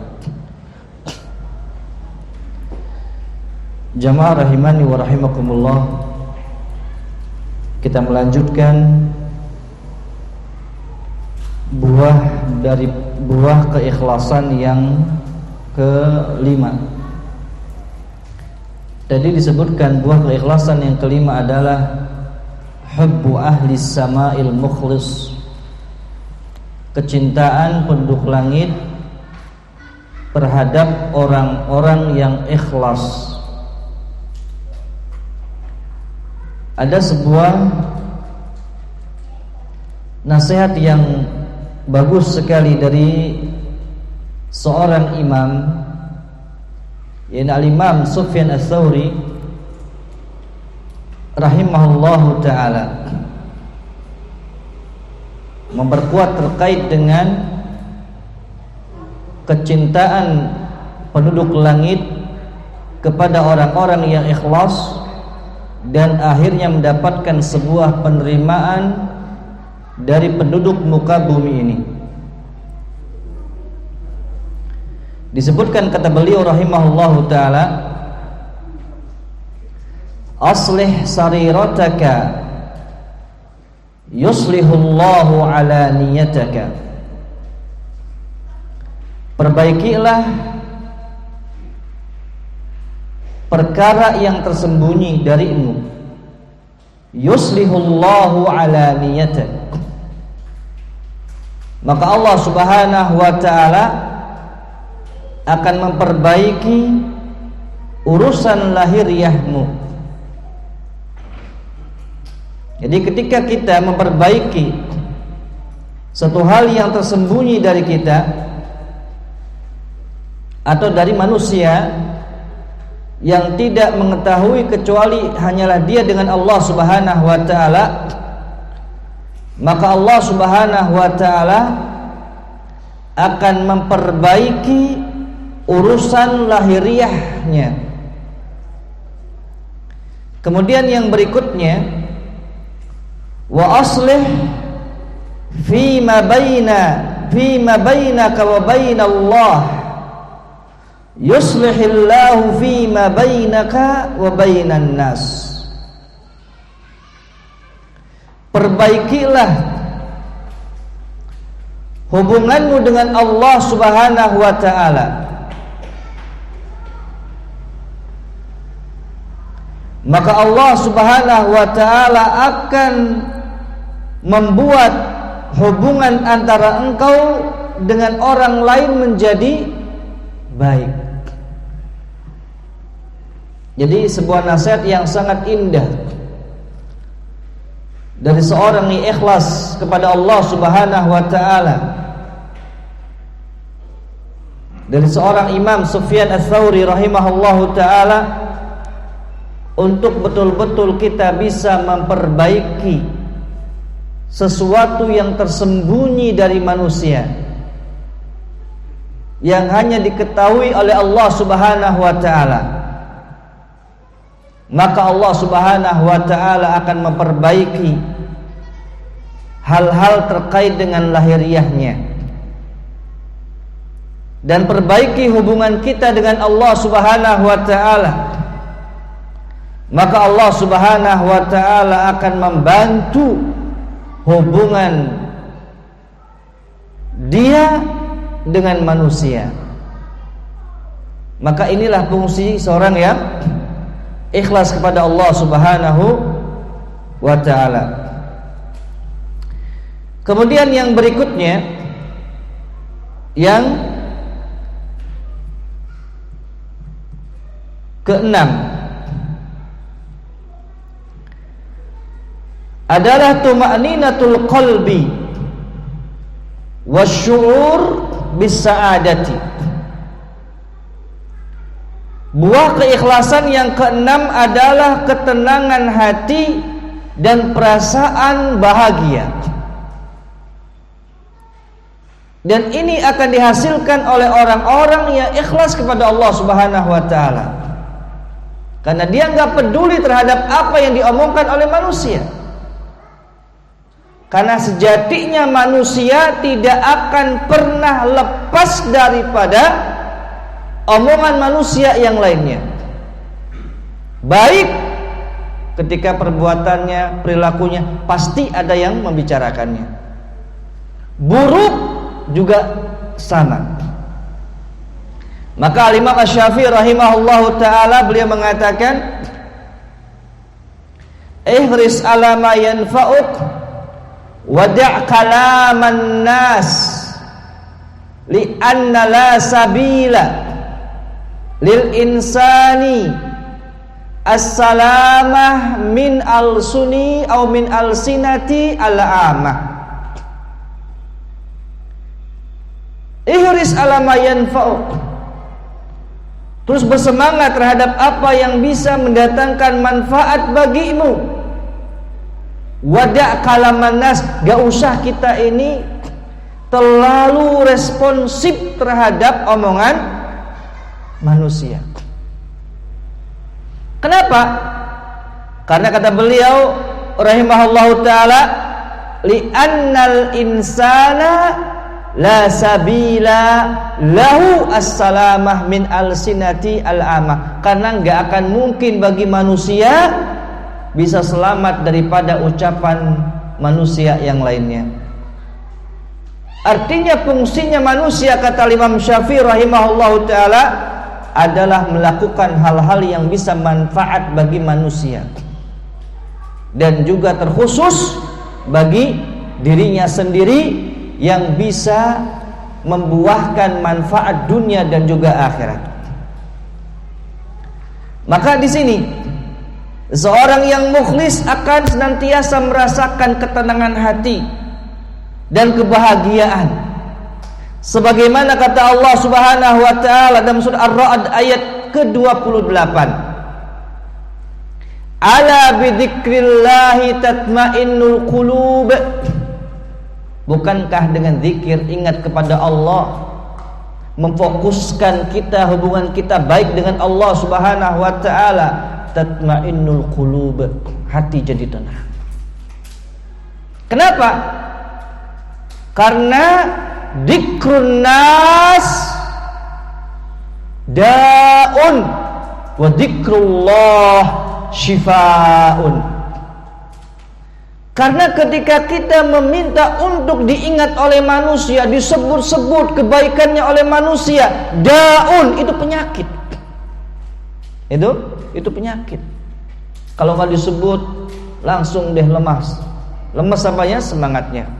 Jamaah rahimani wa rahimakumullah, kita melanjutkan buah keikhlasan yang kelima. Tadi disebutkan buah keikhlasan yang kelima adalah hubbu ahli sama'il mukhlis, kecintaan penduduk langit terhadap orang-orang yang ikhlas. Ada sebuah nasihat yang bagus sekali dari seorang imam, yaitu Al-Imam Sufyan Ats-Tsauri rahimahullahu ta'ala, memperkuat terkait dengan kecintaan penduduk langit kepada orang-orang yang ikhlas dan akhirnya mendapatkan sebuah penerimaan dari penduduk muka bumi ini. Disebutkan kata beliau rahimahullahu ta'ala, aslih sarirataka yuslihullahu ala niyataka. Perbaikilah perkara yang tersembunyi darimu, yuslihullahu ala niyataka, maka Allah Subhanahu wa ta'ala akan memperbaiki urusan lahiriahmu. Jadi ketika kita memperbaiki satu hal yang tersembunyi dari kita atau dari manusia yang tidak mengetahui kecuali hanyalah dia dengan Allah Subhanahu wa taala, maka Allah Subhanahu wa taala akan memperbaiki urusan lahiriahnya. Kemudian yang berikutnya, wa aslih fima bainaka wa bainallah yuslihillahu fima bainaka wa bainan nas. Perbaikilah hubunganmu dengan Allah Subhanahu wa taala, maka Allah Subhanahu wa taala akan membuat hubungan antara engkau dengan orang lain menjadi baik. Jadi sebuah nasihat yang sangat indah dari seorang yang ikhlas kepada Allah Subhanahu wa taala, dari seorang Imam Sufyan Ats-Tsauri rahimahullahu taala, untuk betul-betul kita bisa memperbaiki sesuatu yang tersembunyi dari manusia, yang hanya diketahui oleh Allah Subhanahu wa taala. Maka Allah Subhanahu wa taala akan memperbaiki hal-hal terkait dengan lahiriahnya, dan perbaiki hubungan kita dengan Allah Subhanahu wa taala. Maka Allah Subhanahu wa taala akan membantu hubungan dia dengan manusia. Maka inilah fungsi seorang yang ikhlas kepada Allah Subhanahu wa taala. Kemudian yang berikutnya, yang keenam adalah tuma'ninatul qalbi wasyu'ur bis-sa'adati. Buah keikhlasan yang keenam adalah ketenangan hati dan perasaan bahagia. Dan ini akan dihasilkan oleh orang-orang yang ikhlas kepada Allah Subhanahu wa taala, karena dia enggak peduli terhadap apa yang diomongkan oleh manusia. Karena sejatinya manusia tidak akan pernah lepas daripada omongan manusia yang lainnya, baik ketika perbuatannya, perilakunya, pasti ada yang membicarakannya. Buruk juga sama. Maka Imam Asy-Syafi'i rahimahullahu taala beliau mengatakan, ihris ala ma yanfa'uk wada' kalaman nas li'anna la sabila lil insani as-salamah min al-suni au min al-sinati al-amah. Ihris ala ma yanfa'uk, terus bersemangat terhadap apa yang bisa mendatangkan manfaat bagimu. Wada' kalaman nas, gak usah kita ini terlalu responsif terhadap omongan manusia. Kenapa? Karena kata beliau rahimahullahu taala, li'annal insana la sabila lahu as-salamah min al-sinati al-amah. Karena enggak akan mungkin bagi manusia bisa selamat daripada ucapan manusia yang lainnya. Artinya fungsinya manusia, kata Imam Syafi'i rahimahullahu taala, adalah melakukan hal-hal yang bisa manfaat bagi manusia, dan juga terkhusus bagi dirinya sendiri yang bisa membuahkan manfaat dunia dan juga akhirat. Maka di sini seorang yang mukhlis akan senantiasa merasakan ketenangan hati dan kebahagiaan. Sebagaimana kata Allah Subhanahu wa taala dalam surah Ar-Ra'd ayat ke-28. Ala bidzikrillahi tatmainnul qulub. Bukankah dengan zikir, ingat kepada Allah, memfokuskan kita, hubungan kita baik dengan Allah Subhanahu wa taala, tatmainnul qulub, hati jadi tenang. Kenapa? Karena dzikrun nas da'un wa dzikrullah syifaun. Karena ketika kita meminta untuk diingat oleh manusia, disebut-sebut kebaikannya oleh manusia, daun itu penyakit. Itu penyakit. Kalau nggak disebut, langsung deh lemas. Lemas apanya? Semangatnya.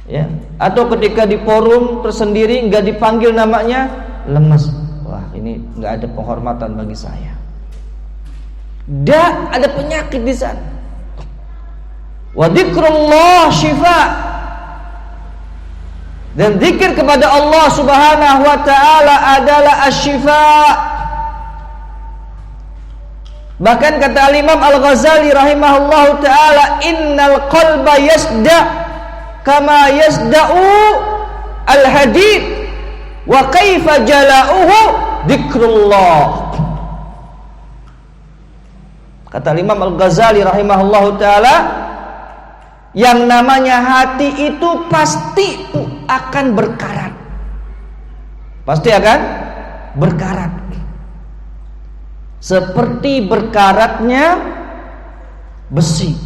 Ya. Atau ketika di forum tersendiri nggak dipanggil namanya, lemas. Wah, ini nggak ada penghormatan bagi saya. Ada penyakit di sana. Wa dzikrullah syifa. Dan zikir kepada Allah Subhanahu wa taala adalah asy-syifa. Bahkan kata Imam Al-Ghazali rahimahullahu taala, innal qalba yasda kama yasda'u al-hadid wa kaifa jala'uhu dzikrullah. Kata Imam Al-Ghazali rahimahullahu taala, yang namanya hati itu pasti akan berkarat. Pasti akan berkarat. Seperti berkaratnya besi.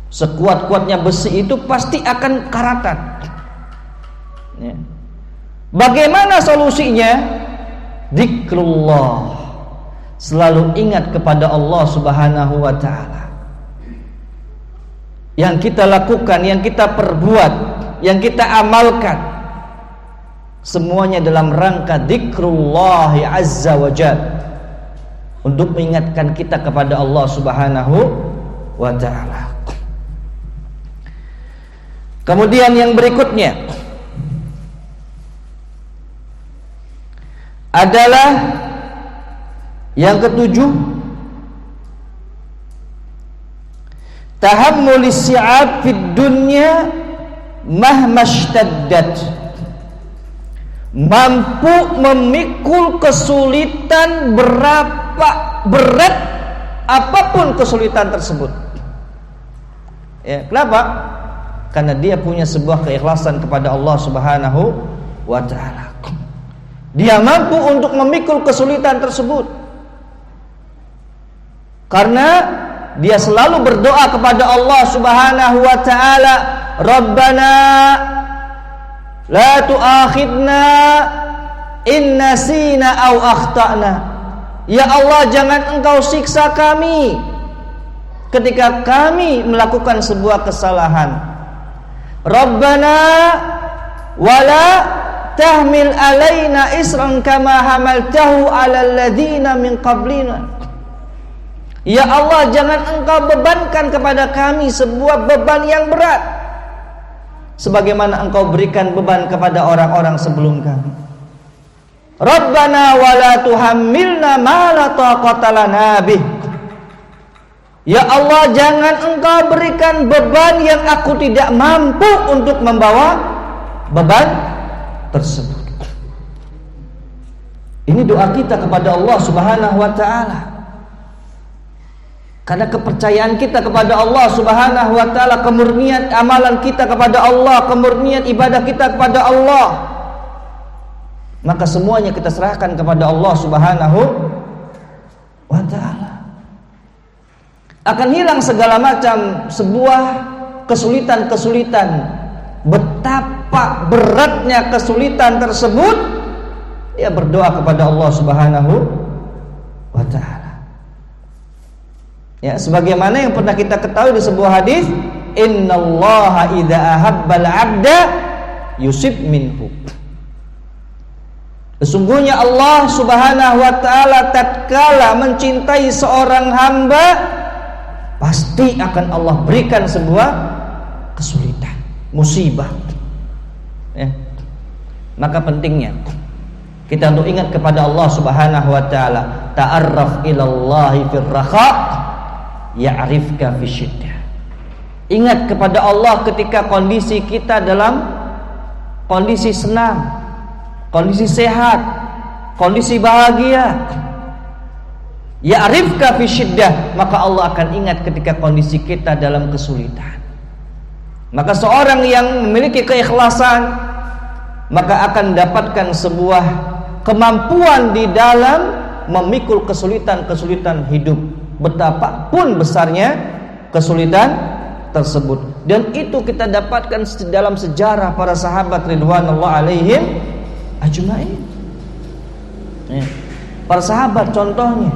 Sekuat-kuatnya besi itu pasti akan karatan. Ya. Bagaimana solusinya? Dzikrullah. Selalu ingat kepada Allah Subhanahu wa taala. Yang kita lakukan, yang kita perbuat, yang kita amalkan, semuanya dalam rangka dzikrullah azza wa jalla, untuk mengingatkan kita kepada Allah Subhanahu wa taala. Kemudian yang berikutnya adalah yang ketujuh, tahammul isti'ab fid dunya mahma ishtaddat. Mampu memikul kesulitan berapa berat apapun kesulitan tersebut. Ya, kenapa? Karena dia punya sebuah keikhlasan kepada Allah Subhanahu wa taala. Dia mampu untuk memikul kesulitan tersebut. Karena dia selalu berdoa kepada Allah Subhanahu wa taala, Rabbana la tu'akhidna in nasina aw akhtana. Ya Allah, jangan Engkau siksa kami ketika kami melakukan sebuah kesalahan. Rabbana wala tahmil alaina isran kama hamaltahu alal ladzina min qablina. Ya Allah, jangan Engkau bebankan kepada kami sebuah beban yang berat sebagaimana Engkau berikan beban kepada orang-orang sebelum kami. Rabbana wala tuhammilna ma la taqata lana bih. Ya Allah, jangan Engkau berikan beban yang aku tidak mampu untuk membawa beban tersebut. Ini doa kita kepada Allah Subhanahu wa taala. Karena kepercayaan kita kepada Allah Subhanahu wa taala, kemurnian amalan kita kepada Allah, kemurnian ibadah kita kepada Allah, maka semuanya kita serahkan kepada Allah Subhanahu wa taala. Akan hilang segala macam sebuah kesulitan-kesulitan. Betapa beratnya kesulitan tersebut, dia berdoa kepada Allah Subhanahu wa taala. Ya, sebagaimana yang pernah kita ketahui di sebuah hadis, innallaha idza ahabbal 'abda yusib minhu. Sesungguhnya Allah Subhanahu wa taala tatkala mencintai seorang hamba, pasti akan Allah berikan sebuah kesulitan, musibah. Ya. Maka pentingnya kita untuk ingat kepada Allah Subhanahu wa taala. Ta'arraf ilallahi fir rakha ya'rifka fisyiddah. Ingat kepada Allah ketika kondisi kita dalam kondisi senang, kondisi sehat, kondisi bahagia. Ya'rifka fisyiddah, maka Allah akan ingat ketika kondisi kita dalam kesulitan. Maka seorang yang memiliki keikhlasan, maka akan mendapatkan sebuah kemampuan di dalam memikul kesulitan-kesulitan hidup, betapapun besarnya kesulitan tersebut. Dan itu kita dapatkan dalam sejarah para sahabat ridwanullah alaihim ajma'in. Para sahabat contohnya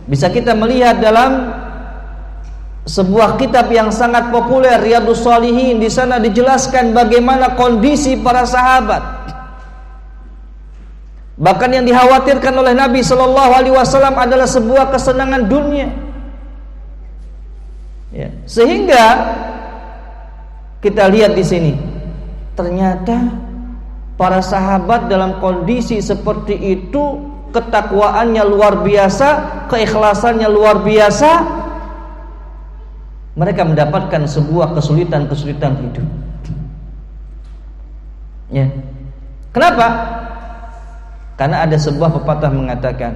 bisa kita melihat dalam sebuah kitab yang sangat populer, Riyadhus Shalihin. Di sana dijelaskan bagaimana kondisi para sahabat. Bahkan yang dikhawatirkan oleh Nabi Shallallahu Alaihi Wasallam adalah sebuah kesenangan dunia. Ya. Sehingga kita lihat di sini, ternyata para sahabat dalam kondisi seperti itu, ketakwaannya luar biasa, keikhlasannya luar biasa. Mereka mendapatkan sebuah kesulitan-kesulitan hidup. Ya. Kenapa? Karena ada sebuah pepatah mengatakan,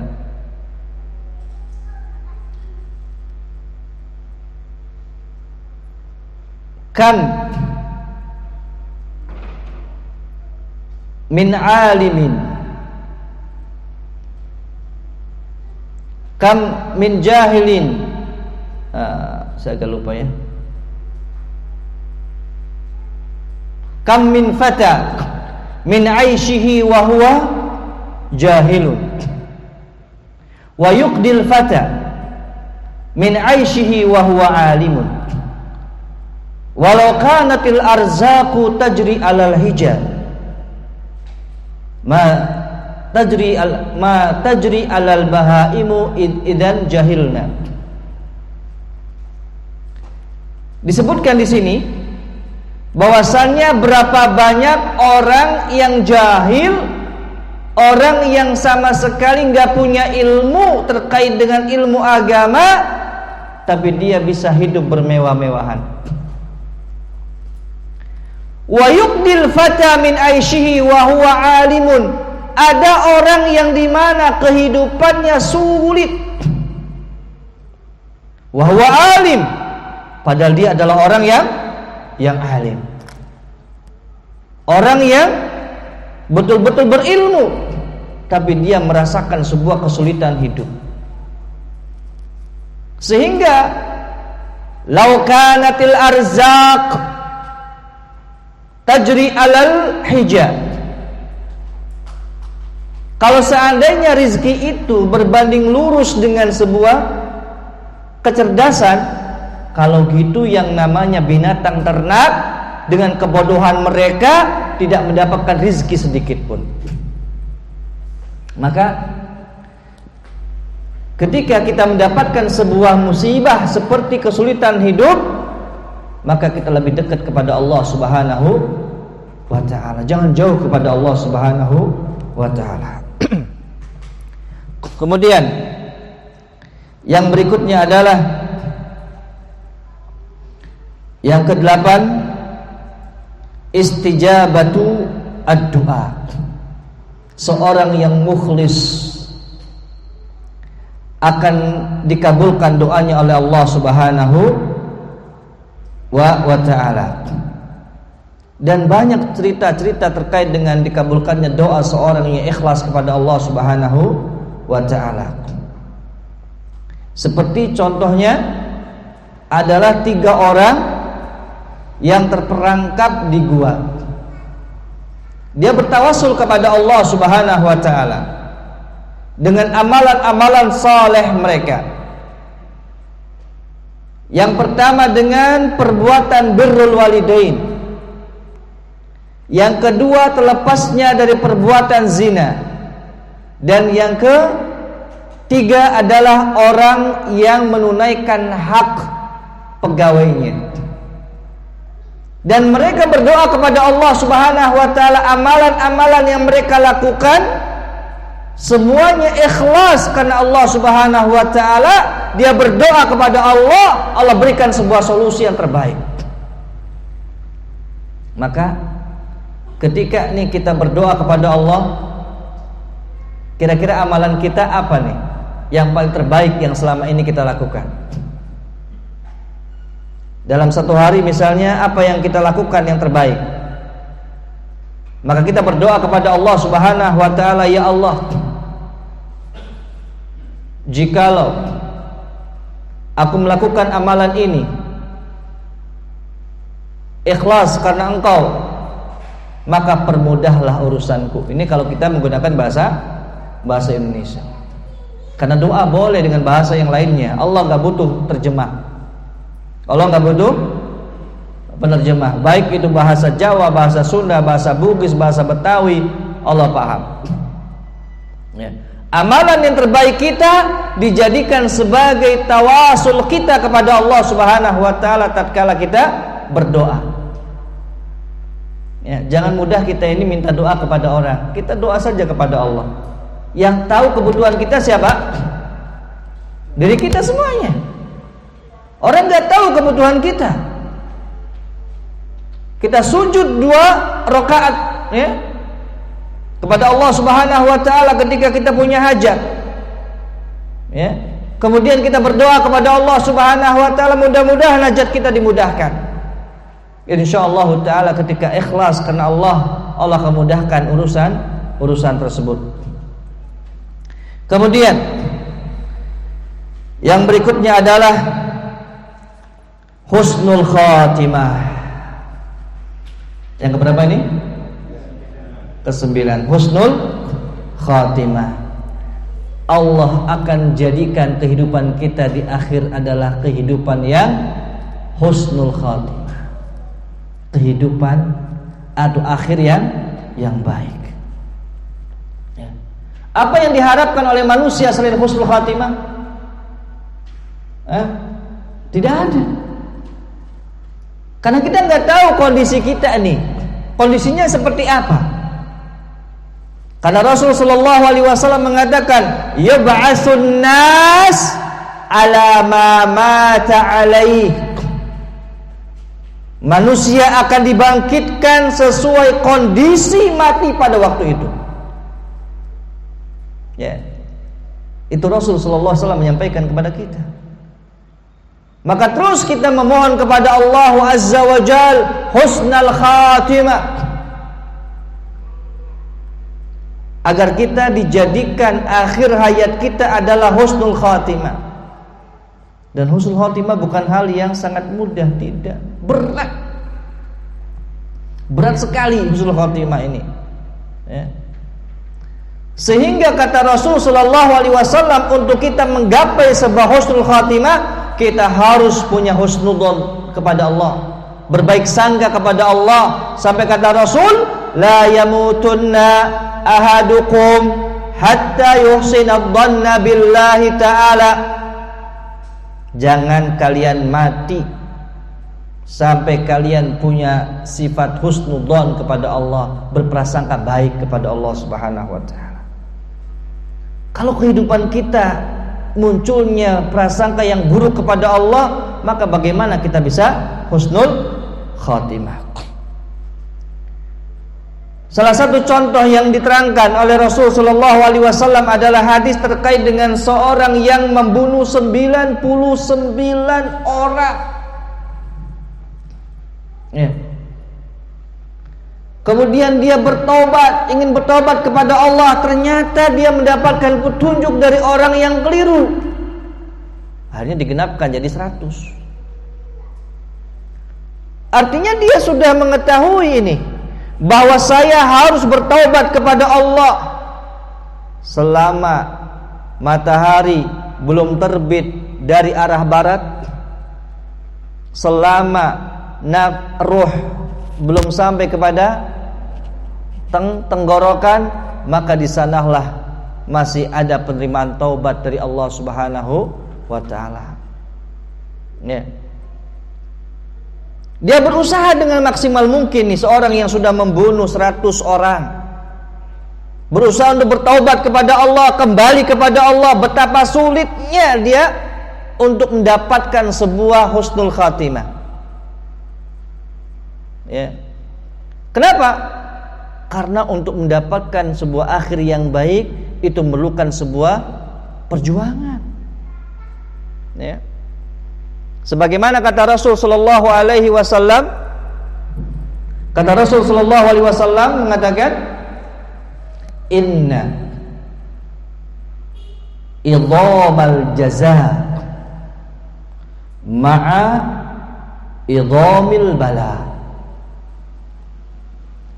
kam min alimin, kam min jahilin. Saya agak lupa ya. Kam min fata min aishihi wa huwa jahilun, wa yuqdil fata min aishihi wa huwa alimun, walau kanatil arzaqu tajri alal hijab ma tajri alal bahaimu idan jahilna. Disebutkan di sini bahwasannya berapa banyak orang yang jahil, orang yang sama sekali nggak punya ilmu terkait dengan ilmu agama, tapi dia bisa hidup bermewah-mewahan. Wa yuqdil fata min aishihi wa huwa alimun. Ada orang yang dimana kehidupannya sulit, wa huwa alim, padahal dia adalah orang yang alim, orang yang betul-betul berilmu, tapi dia merasakan sebuah kesulitan hidup. Sehingga lau kanatil arzaq tajri alal hijab, kalau seandainya rizki itu berbanding lurus dengan sebuah kecerdasan, kalau gitu yang namanya binatang ternak dengan kebodohan mereka tidak mendapatkan rizki sedikit pun. Maka ketika kita mendapatkan sebuah musibah seperti kesulitan hidup, maka kita lebih dekat kepada Allah Subhanahu wa ta'ala. Jangan jauh kepada Allah Subhanahu wa ta'ala. Kemudian yang berikutnya adalah yang ke-8, istijabatu ad-du'a. Seorang yang mukhlis akan dikabulkan doanya oleh Allah Subhanahu wa ta'ala. Dan banyak cerita-cerita terkait dengan dikabulkannya doa seorang yang ikhlas kepada Allah Subhanahu wa ta'ala. Seperti contohnya adalah 3 orang yang terperangkap di gua. Dia bertawasul kepada Allah Subhanahu wa ta'ala dengan amalan-amalan saleh mereka. Yang pertama dengan perbuatan birrul walidain, Yang kedua, terlepasnya dari perbuatan zina. Dan yang ketiga adalah orang yang menunaikan hak pegawainya. Dan mereka berdoa kepada Allah Subhanahu wa taala, amalan-amalan yang mereka lakukan semuanya ikhlas karena Allah Subhanahu wa taala. Dia berdoa kepada Allah, Allah berikan sebuah solusi yang terbaik. Maka ketika nih kita berdoa kepada Allah, kira-kira amalan kita apa nih yang paling terbaik yang selama ini kita lakukan? Dalam satu hari misalnya, apa yang kita lakukan yang terbaik? Maka kita berdoa kepada Allah Subhanahu wa taala, ya Allah, jikalau aku melakukan amalan ini ikhlas karena Engkau, maka permudahlah urusanku. Ini kalau kita menggunakan bahasa Indonesia. Karena doa boleh dengan bahasa yang lainnya. Allah nggak butuh terjemah. Allah nggak butuh penerjemah. Baik itu bahasa Jawa, bahasa Sunda, bahasa Bugis, bahasa Betawi, Allah paham. Ya. Amalan yang terbaik kita dijadikan sebagai tawasul kita kepada Allah Subhanahu wa taala tatkala kita berdoa. Ya, jangan mudah kita ini minta doa kepada orang. Kita doa saja kepada Allah. Yang tahu kebutuhan kita siapa? Diri kita semuanya. Orang nggak tahu kebutuhan kita. Kita sujud 2 rakaat, ya, kepada Allah Subhanahu wa taala ketika kita punya hajat. Ya. Kemudian kita berdoa kepada Allah Subhanahu wa taala, mudah-mudahan hajat kita dimudahkan. Insyaallah taala ketika ikhlas karena Allah, Allah akan mudahkan urusan tersebut. Kemudian yang berikutnya adalah husnul khatimah. Yang keberapa ini? Ke-9, husnul khatimah. Allah akan jadikan kehidupan kita di akhir adalah kehidupan yang husnul khatimah. Kehidupan atau akhir yang baik. Ya. Apa yang diharapkan oleh manusia selain husnul khatimah? Tidak ada. Karena kita nggak tahu kondisi kita nih, kondisinya seperti apa. Karena Rasul sallallahu alaihi wasallam mengatakan, yub'atsun nas ala ma mata alaih. Manusia akan dibangkitkan sesuai kondisi mati pada waktu itu. Ya. Itu Rasul sallallahu alaihi wasallam menyampaikan kepada kita. Maka terus kita memohon kepada Allah Azza wa Jal husnul khatimah, agar kita dijadikan akhir hayat kita adalah husnul khatimah. Dan husnul khatimah bukan hal yang sangat mudah, tidak, berat sekali husnul khatimah ini, ya. Sehingga kata Rasul sallallahu alaihi wasallam, untuk kita menggapai sebuah husnul khatimah, kita harus punya husnudzon kepada Allah, berbaik sangka kepada Allah. Sampai kata Rasul, la yamutunna ahadukum hatta yuhsina dhanna billahi ta'ala. Jangan kalian mati sampai kalian punya sifat husnudzon kepada Allah, berprasangka baik kepada Allah Subhanahu wa taala. Kalau kehidupan kita munculnya prasangka yang buruk kepada Allah, maka bagaimana kita bisa husnul khatimah? Salah satu contoh yang diterangkan oleh Rasul sallallahu alaihi wasallam adalah hadis terkait dengan seorang yang membunuh 99 orang. Ya. Kemudian dia bertobat, ingin bertobat kepada Allah, ternyata dia mendapatkan petunjuk dari orang yang keliru. Akhirnya digenapkan jadi 100. Artinya dia sudah mengetahui ini, bahwa saya harus bertobat kepada Allah selama matahari belum terbit dari arah barat, selama ruh belum sampai kepada tenggorokan, maka di sanalah masih ada penerimaan taubat dari Allah Subhanahu wa taala. Ya. Dia berusaha dengan maksimal mungkin nih, seorang yang sudah membunuh 100 orang, berusaha untuk bertaubat kepada Allah, kembali kepada Allah. Betapa sulitnya dia untuk mendapatkan sebuah husnul khatimah. Ya. Kenapa? Karena untuk mendapatkan sebuah akhir yang baik itu memerlukan sebuah perjuangan. Ya. Sebagaimana kata Rasul sallallahu alaihi wasallam, mengatakan, inna idhamal jazaa ma'a idhamil bala.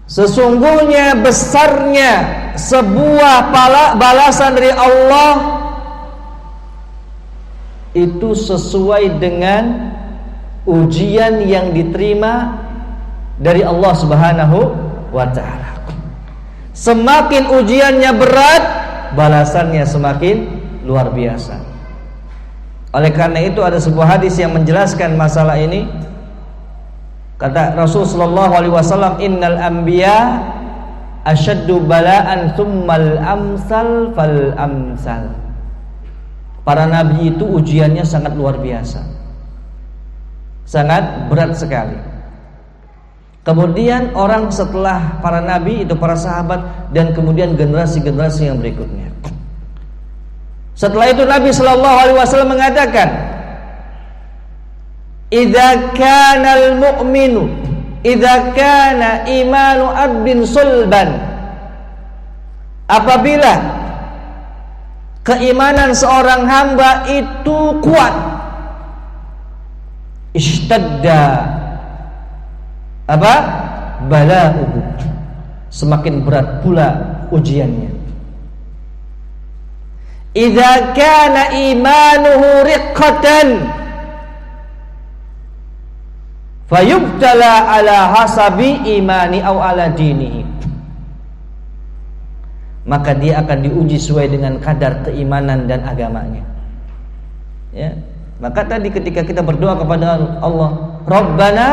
Sesungguhnya besarnya sebuah balasan dari Allah itu sesuai dengan ujian yang diterima dari Allah Subhanahu wa ta'ala. Semakin ujiannya berat, balasannya semakin luar biasa. Oleh karena itu ada sebuah hadis yang menjelaskan masalah ini. Kata Rasul sallallahu alaihi wasallam, innal anbiya asyaddu bala'an tsummal amsal fal amsal. Para nabi itu ujiannya sangat luar biasa, sangat berat sekali. Kemudian orang setelah para nabi itu para sahabat, dan kemudian generasi-generasi yang berikutnya. Setelah itu Nabi sallallahu alaihi wasallam mengatakan, idza kana al-mu'minu idza kana imanu abdin sulban, apabila keimanan seorang hamba itu kuat, ishtadda bala'uhu, semakin berat pula ujiannya. Idza kana imanuhu riqqatan fayubtala ala hasabi imani aw ala dinihi, maka dia akan diuji sesuai dengan kadar keimanan dan agamanya. Ya, maka tadi ketika kita berdoa kepada Allah, Rabbana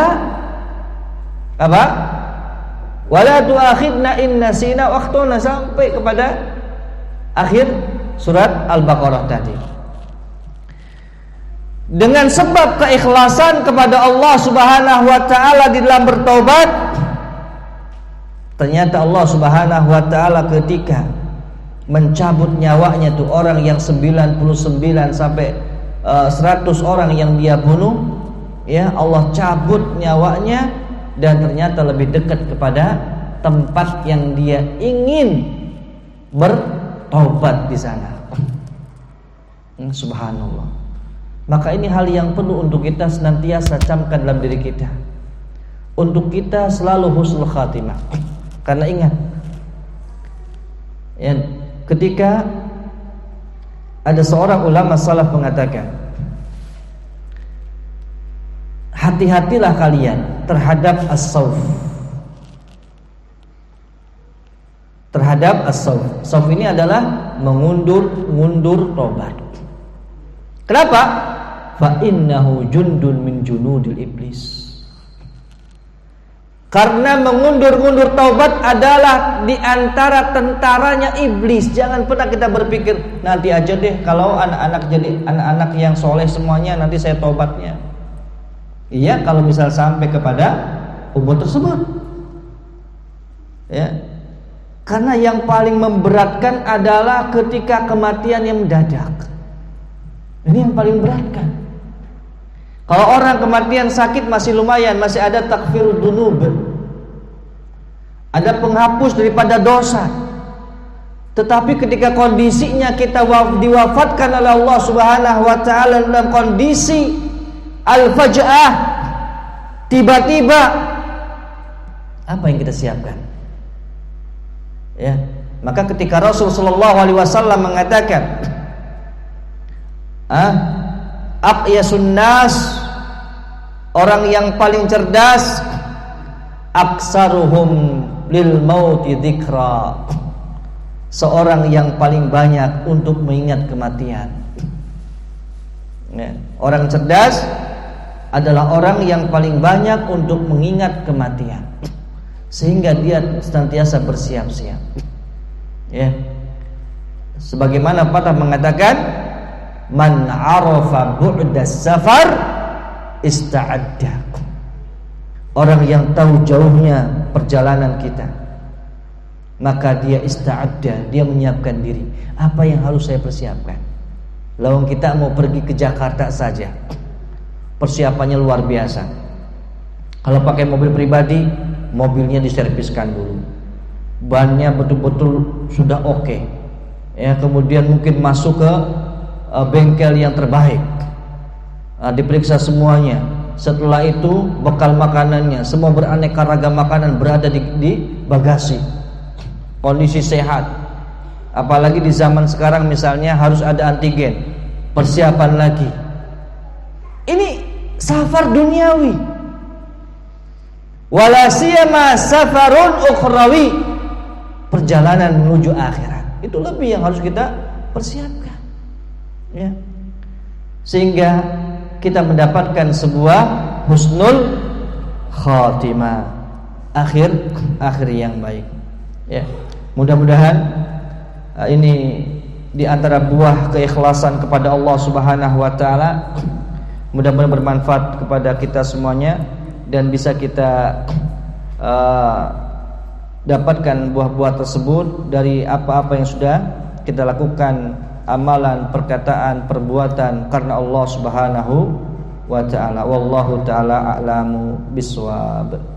wala tu'akhidna in nasina wa akhtana, sampai kepada akhir surat Al-Baqarah tadi. Dengan sebab keikhlasan kepada Allah Subhanahu wa taala di dalam bertaubat, ternyata Allah Subhanahu wa taala ketika mencabut nyawanya tuh orang yang 99 sampai 100 orang yang dia bunuh, ya, Allah cabut nyawanya, dan ternyata lebih dekat kepada tempat yang dia ingin bertaubat di sana. Subhanallah. Maka ini hal yang perlu untuk kita senantiasa camkan dalam diri kita, untuk kita selalu husnul khatimah. Karena ingat, ya, ketika ada seorang ulama salaf mengatakan, hati-hatilah kalian terhadap as-sauf. Terhadap as-sauf. Sauf ini adalah mengundur tobat. Kenapa? Fa innahu jundun min junudil iblis. Karena mengundur-undur taubat adalah di antara tentaranya iblis. Jangan pernah kita berpikir, nanti aja deh kalau anak-anak jadi anak-anak yang soleh semuanya, nanti saya taubatnya. Iya, kalau misal sampai kepada umur tersebut. Ya. Karena yang paling memberatkan adalah ketika kematian yang mendadak. Ini yang paling beratkan. Kalau orang kematian sakit masih lumayan, masih ada takfirud dzunub, ada penghapus daripada dosa. Tetapi ketika kondisinya kita diwafatkan oleh Allah Subhanahu wa taala dalam kondisi al-faj'ah, tiba-tiba, apa yang kita siapkan? Ya, maka ketika Rasul sallallahu alaihi wasallam mengatakan, aqyasun nas, orang yang paling cerdas, aksaruhum lil mauti dzikra. Seorang yang paling banyak untuk mengingat kematian. Ya. Orang cerdas adalah orang yang paling banyak untuk mengingat kematian, sehingga dia senantiasa bersiap-siap. Ya. Sebagaimana patah mengatakan, man arafa bu'das safar ista'adda. Orang yang tahu jauhnya perjalanan kita, maka dia ista'adda, dia menyiapkan diri. Apa yang harus saya persiapkan? Lawang kita mau pergi ke Jakarta saja, persiapannya luar biasa. Kalau pakai mobil pribadi, mobilnya diserviskan dulu, bannya betul-betul sudah oke. Ya, kemudian mungkin masuk ke bengkel yang terbaik, diperiksa semuanya. Setelah itu bekal makanannya, semua beraneka ragam makanan berada di bagasi, kondisi sehat. Apalagi di zaman sekarang misalnya harus ada antigen, persiapan lagi. Ini safar duniawi, wala siyama safarun ukhrawi, perjalanan menuju akhirat. Itu lebih yang harus kita persiapkan, ya. Sehingga kita mendapatkan sebuah husnul khatimah, akhir yang baik, ya. Mudah-mudahan ini di antara buah keikhlasan kepada Allah Subhanahu wa taala, mudah-mudahan bermanfaat kepada kita semuanya dan bisa kita dapatkan buah-buah tersebut dari apa-apa yang sudah kita lakukan, amalan, perkataan, perbuatan karena Allah Subhanahu wa taala. Wallahu taala a'lamu bissawab.